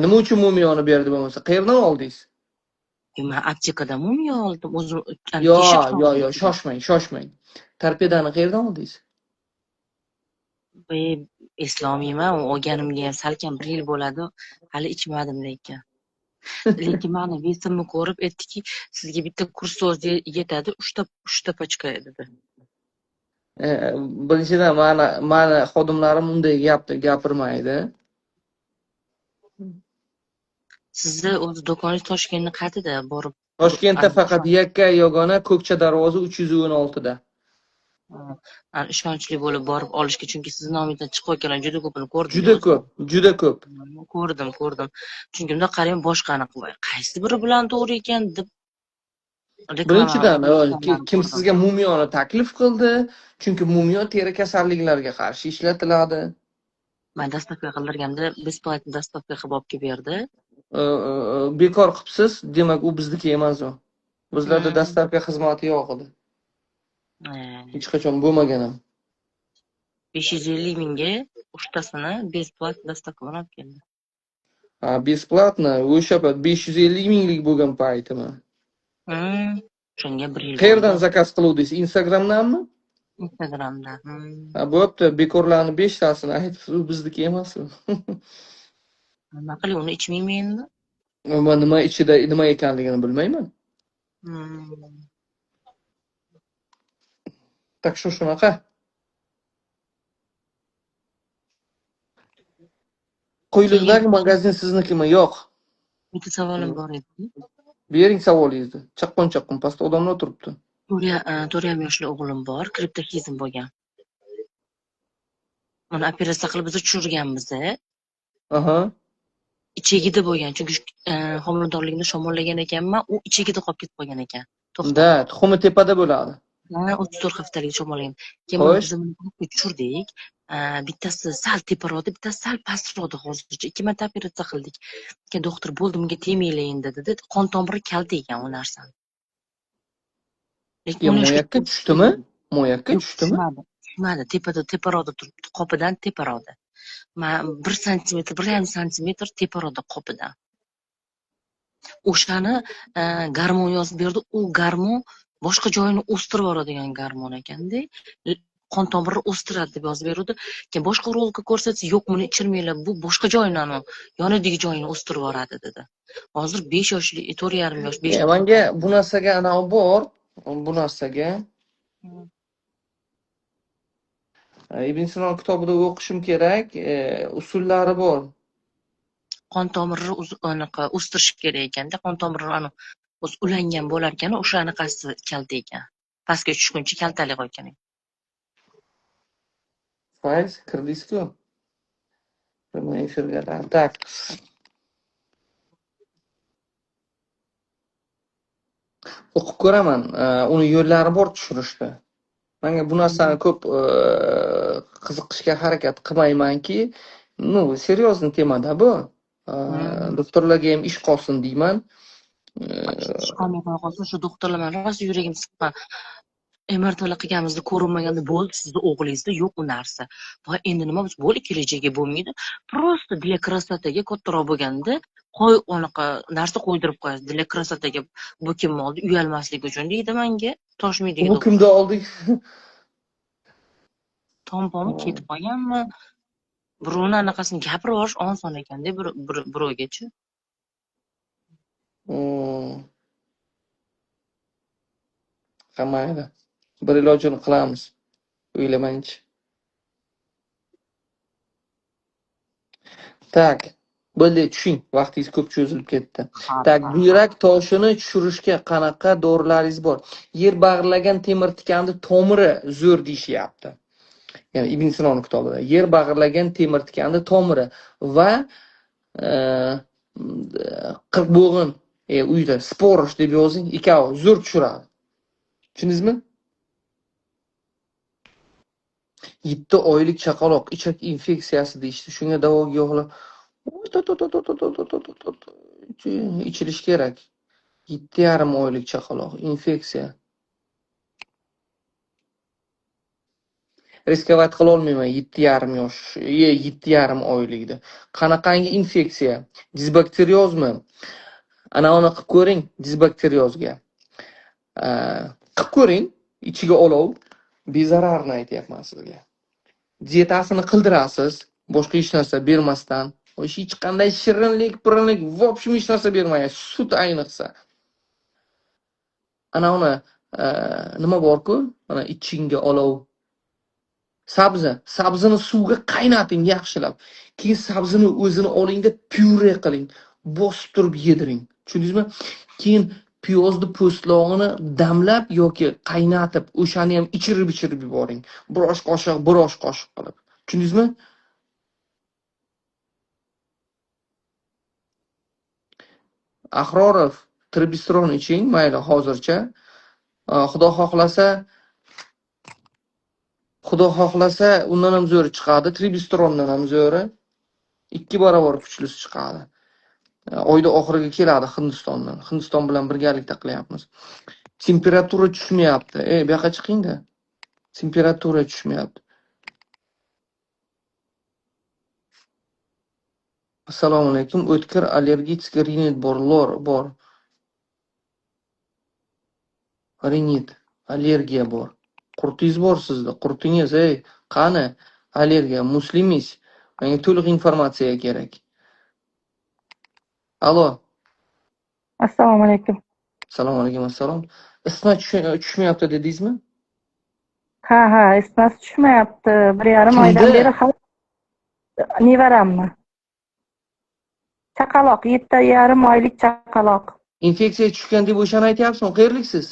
Speaker 1: Nima uchun mumiyoni berdi bo'lmasa? Qayerdan oldingiz?
Speaker 2: Men aptekadan mumiyo oldim. O'zim
Speaker 1: Yo'q, shoshmang. Tarbiyadani qayerdan oldingiz?
Speaker 2: Eslolmayman, olganimga ham salkam 1 yil bo'ladi. Hali ichmadim lekin. Lekin meni vesimni ko'rib aytdiki, sizga bitta kurs so'z yetadi, 3 ta pachka dedi.
Speaker 1: Birinchidan mani xodimlarim unday gapirmaydi.
Speaker 10: Sizni o'zi do'koningiz Toshkentning qayerida borib
Speaker 1: Toshkentda faqat yakka yagona Ko'kcha darvoza 316 da.
Speaker 10: ishonchli bo'lib borib olishga, chunki sizni nomingizdan chiqayotganlar juda ko'pini ko'rdim.
Speaker 1: Juda ko'p.
Speaker 10: Ko'rdim. Chunki unda qarang boshqani qaysi biri bilan to'g'ri ekan deb
Speaker 1: Birinchidan kim sizga mumiyoni taklif qildi? Chunki mumiyo teri kasalliklariga qarshi ishlatiladi.
Speaker 10: Men dastavka qildirganda besplatni dastavka qilib olib kelib berdi.
Speaker 1: Bekor qilibsiz, demak u bizniki emas u. Bizlarda dastavka xizmati yo'q edi. Hech qachon bo'lmagan ham.
Speaker 10: 550 mingga 3tasini besplat dastavka bilan olib keldi.
Speaker 1: Besplatno, o'sha 550 minglik bo'lgan paytimi?
Speaker 10: Shunga 1 yil.
Speaker 1: Qayerdan zakaz qiluvdingiz? Instagramdanmi?
Speaker 10: Instagramdan.
Speaker 1: Bo'pti, bekorlarni 5tasini aytib, u bizniki emas u.
Speaker 10: Nima qilay, uni ichmayman endi?
Speaker 1: Men nima ichida nima ekanligini bilmayman. Tak shunaqa. Qo'yliqdagi magazin siznikimi? Yo'q.
Speaker 10: Bitta savolim bor edi.
Speaker 1: Bering savolingizni. Chaqqon pastda odamlar o'tiribdi.
Speaker 10: 4,5 yoshli o'g'lim bor, kriptofizm bo'lgan. Uni operatsiya qilib biz tushirganmiz. Ichagida bo'lgan, chunki homiladorligimda shamollagan ekanman, u ichagida qolib ketib qolgan ekan.
Speaker 1: Da, tuxumi tepada bo'ladi.
Speaker 10: 34 haftalik shamollagan. Keyin biz uni tushirdik. Bittasi sal teparoqda, bittasi sal pastroqda hozircha. 2 marta operatsiya qildik. Keyin doktor bo'ldi, bunga tegmaylar endi dedi. Qon tomiri kalta ekan u narsani.
Speaker 1: Mo'yakka tushdimi?
Speaker 10: Tushmadi. Teparoqda turibdi, qopidan teparoqda. 1 santimetr, 1,5 santimetr teparoqda qopidan. O'shani gormon yozib berdi. U gormon boshqa joyini o'stirib yuboradigan gormon ekanda. Qon tomirini o'stiradi deb yozib berdi. Keyin boshqa rolikka ko'rsatsa, yo'q, buni ichirmaylar, bu boshqa joyini, yonidagi joyini o'stirib yuboradi dedi. Hozir 5 yoshli, 4,5 yosh, 5.
Speaker 1: Menga bu narsaga bor, bu narsaga. Ibn Sino kitobida o'qishim kerak, usullari bor.
Speaker 10: Qon tomirini o'stirish kerak ekanda, qon tomiri o'z ulangan bo'lar ekan, o'sha anaqasi kalta ekan. Pastga tushguncha kaltalik qo'ygan ekan.
Speaker 1: Fayz, kirdingizku? Nima efirga? Tak. O'qib ko'raman. Uni yo'llari bor tushirishda. Menga bu narsani ko'p qiziqishga harakat qilmaymanki, seriozniy temada bu. Doktorlarga ham ish qolsin deyman.
Speaker 10: Ish qolmay qolsin, shu doktorlar bilan rosa yuragim siqqan. MRTlar qilganimizda ko'rinmaganda bo'ldi, sizni o'g'lingizda yo'q u narsa. Voy, endi nima bo'lsa bo'ldi, kelajagiga bo'lmaydi. Prosta для красотаga kattaroq bo'lganda narsa qo'ydirib qo'yasiz. Для красотаga bu kimni oldi, uyalmaslik uchun deydi menga. Toshmaydigan.
Speaker 1: Bu kimda oldik?
Speaker 10: Tompom ketib qolganmi? Birovni anaqasini gapirib yuborish oson ekanda, birovgachi.
Speaker 1: Qamaydi. Bir ilojini qilamiz. O'ylamaychi. Tak, bo'ldi, tushing. Vaqtingiz ko'p cho'zilib ketdi. Tak, buyrak toshini tushirishga qanaqa dorilaringiz bor? Yer bag'irlagan temir tikanni tomiri zo'r deyishyapti. Ya'ni Ibn Sinoning kitobida yer bag'irlagan temir tikanni tomiri va qirqbog'in uyda sporish deb yozing, ikkovi zo'r tushiradi. Tushundingizmi? 7 oylik chaqaloq ichak infeksiyasi deyishdi. Shunga davo giyohlar ichilish kerak. 7,5 oylik chaqaloq infeksiya. Riskovat qila olmayman 7,5 yosh, 7,5 oylikda. Qanaqangi infeksiya? Disbakteriozmi? Ana uni qilib ko'ring, disbakteriozga. Qilib ko'ring, ichiga olov, bezararni aytyapman sizga. Dietasini qildirasiz, boshqa hech narsa bermasdan. Hech qanday shirinlik, purinlik, vobshim hech narsa bermaysiz. Sut ayniqsa. Ana uni nima bor-ku? Mana ichinga olov, Sabzini suvga qaynating yaxshilab. Keyin sabzini o'zini olingda pyure qiling. Bosib turib yediring. Tushundingizmi? Keyin piyozni po'stlog'ini damlab yoki qaynatib, o'shani ham ichirib yuboring. Bir osh qoshiq qilib. Tushundingizmi? Ahrorov tribistron iching, mayli hozircha. Xudo xohlasa, undan ham zo'ri chiqadi, tribistrondan ham zo'ri. 2 barobar kuchlisi chiqadi. Oyda oxiriga keladi Hindistondan. Hindiston bilan birgalikda qilyapmiz. Temperatura tushmayapti. Bu yoqqa chiqing-da. Temperatura tushmayapti. Assalomu alaykum. O'tkir allergik rinit bor. Rinit, allergiya bor. Qurtingiz bor sizda. Qurtingiz, qani? Allergiya, muslimiz. Menga to'liq informatsiya kerak. Alo.
Speaker 11: Assalomu alaykum.
Speaker 1: Assalomu alaykum, assalom. Isitma tushmayapti dedingizmi?
Speaker 11: Ha, isitmasi tushmayapti. 1,5 oydan beri nevaramni. Chaqaloq, 7,5 oylik chaqaloq.
Speaker 1: Infeksiya tushgan deb o'shani aytyapsizmi? Qayerliksiz?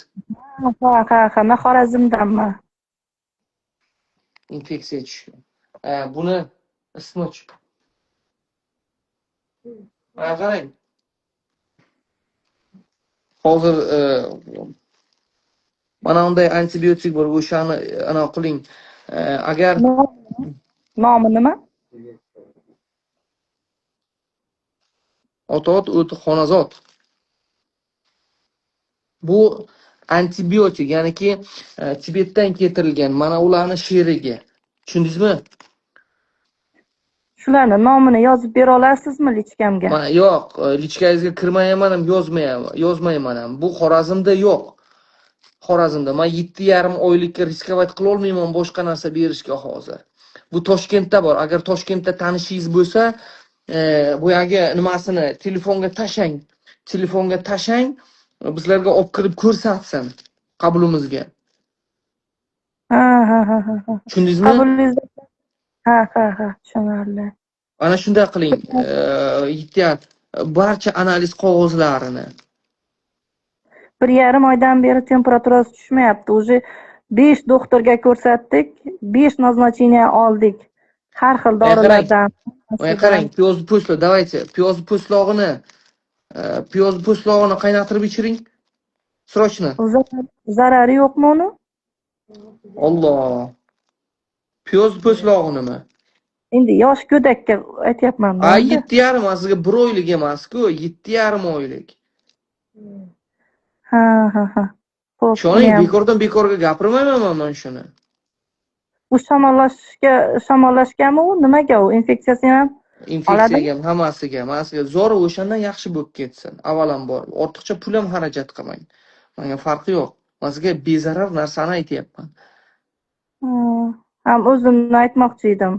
Speaker 11: Ha, men Xorazmdanman.
Speaker 1: Infeksiya tushgan. Buni isitma qarang. Hozir mana unday antibiotik bor, o'shani ana qiling. Agar
Speaker 11: nomi nima?
Speaker 1: Otot o'ti xonazot. Bu antibiotik, ya'niki Tibetdan keltirilgan mana ularning sherigi. Tushundingizmi?
Speaker 11: Shularning nomini yozib bera olasizmi lichkamga?
Speaker 1: Yo'q, lichkangizga kirmayman ham, yozmayman ham. Bu Xorazmda yo'q. Xorazmda men 7,5 oylikka riskovat qila olmayman boshqa narsa berishga hozir. Bu Toshkentda bor. Agar Toshkentda tanishingiz bo'lsa, boyagi nimasini telefonga tashang, bizlarga olib kirib ko'rsatsin qabulimizga.
Speaker 11: Ha.
Speaker 1: Tushundingizmi?
Speaker 11: Qabulingizda. Ha, tushunarli.
Speaker 1: Ana shunday qiling. Barcha analiz qog'ozlarini
Speaker 11: 1,5 oydan beri temperaturasi tushmayapti. Уже 5 doktorga ko'rsatdik, 5 назначение oldik. Har xil dorilardan.
Speaker 1: Qarang, piyozni po'stlo, давайте, piyozni po'stlog'ini qaynatib ichiring. Srochno.
Speaker 11: Zarari yo'qmi uni?
Speaker 1: Alloh. Piyoz po'stlog'inimi?
Speaker 11: Endi yosh go'dakka aytyapman.
Speaker 1: 7,5 sizga 1 oylik emas-ku, 7,5 oylik.
Speaker 11: Ha.
Speaker 1: Shoning bekorga gapirmayman men shuni.
Speaker 11: U shamollashganmi u? Nimaga u? Infeksiyasi ham?
Speaker 1: Infeksiyaga ham, hammasiga. Masiga zo'ri o'shandan yaxshi bo'lib ketsin. Avvalambor, ortiqcha pul ham xarajat qilmang. Menga farqi yo'q. Masiga bezarar narsani aytyapman.
Speaker 11: Ham o'zimni aytmoqchi edim.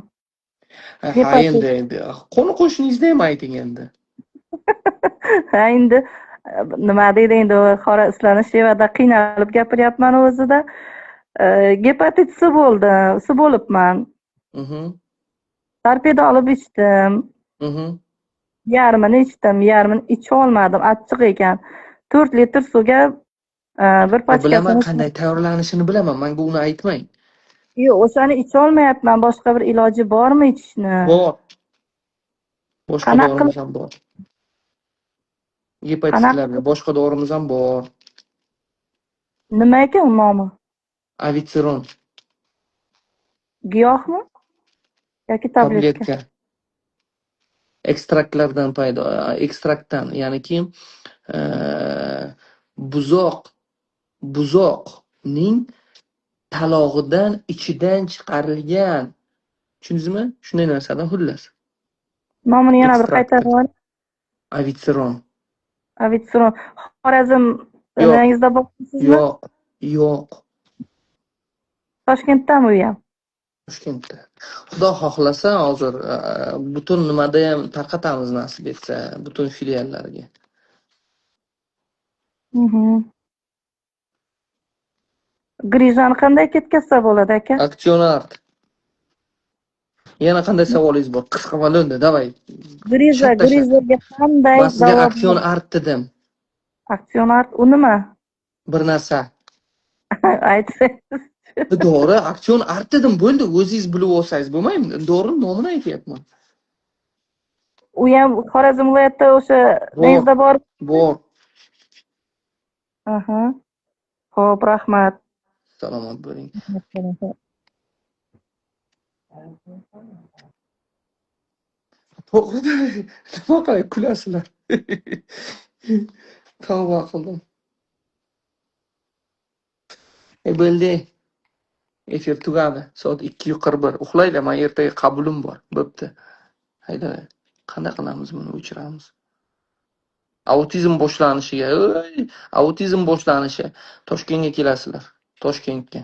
Speaker 1: Ha, endi qo'ni-qo'shningizda ham ayting endi.
Speaker 11: Ha, endi nima deydi endi sizlarni Shevada qiynalib gapiryapman o'zida. Gepatit C bo'libman. Torpedo olib ichdim. Yarmini icha olmadim, achchiq ekan. 4 litr suvga bir pachkasini.
Speaker 1: Bilaman qanday tayyorlanishini bilaman. Menga uni aytmang.
Speaker 11: Yo'q, o'shani icha olmayapman. Boshqa bir iloji bormi ichishni?
Speaker 1: Bor. Boshqa dorimiz ham bor. Gepatitlarga boshqa dorimiz ham bor.
Speaker 11: Nima ekan nomi?
Speaker 1: Avitseron.
Speaker 11: Giyohmi? Yoki tabletka?
Speaker 1: Ekstraktdan, ya'niki buzoqning talog'idan ichidan chiqarilgan. Tushundingizmi? Shunday narsadan xullas.
Speaker 11: Nomini yana bir qaytarib.
Speaker 1: Avitseron.
Speaker 11: Xorazm nangizda bo'psizmi?
Speaker 1: Yo'q.
Speaker 11: Toshkentdami u ham?
Speaker 1: Toshkentda. Xudo xohlasa hozir butun nimada ham tarqatamiz nasib etsa, butun filiallarga.
Speaker 11: Grijani qanday ketkazsa bo'ladi aka?
Speaker 1: Aksionart. Yana qanday savolingiz bor? Qisqa valonda, davay.
Speaker 11: Grizaga qanday
Speaker 1: Men sizga
Speaker 11: davo
Speaker 1: aktsion art dedim.
Speaker 11: aktsion art u nima?
Speaker 1: Bir narsa.
Speaker 11: Aytsangiz.
Speaker 1: To'g'ri, aktsion art dedim, bo'ldi. O'zingiz bilib olsangiz bo'lmaymi? To'g'ri, nomini aytyapman.
Speaker 11: U ham Xorazm viloyatida o'sha neyda bor.
Speaker 1: Bor.
Speaker 11: Aha. Xo'p, rahmat.
Speaker 1: Salomat bo'ling. To'g'ri, nima qilay kulasizlar. Tavba qildim. Bo'ldi. Efir tugadi. Soat 2:41. Uxlaylar, men ertaga qabulim bor. Bo'pti. Hayda. Qanday qilamiz buni o'chiramiz? Autizm boshlanishiga, autizm boshlanishi. Toshkentga kelasizlar. Toshkentga.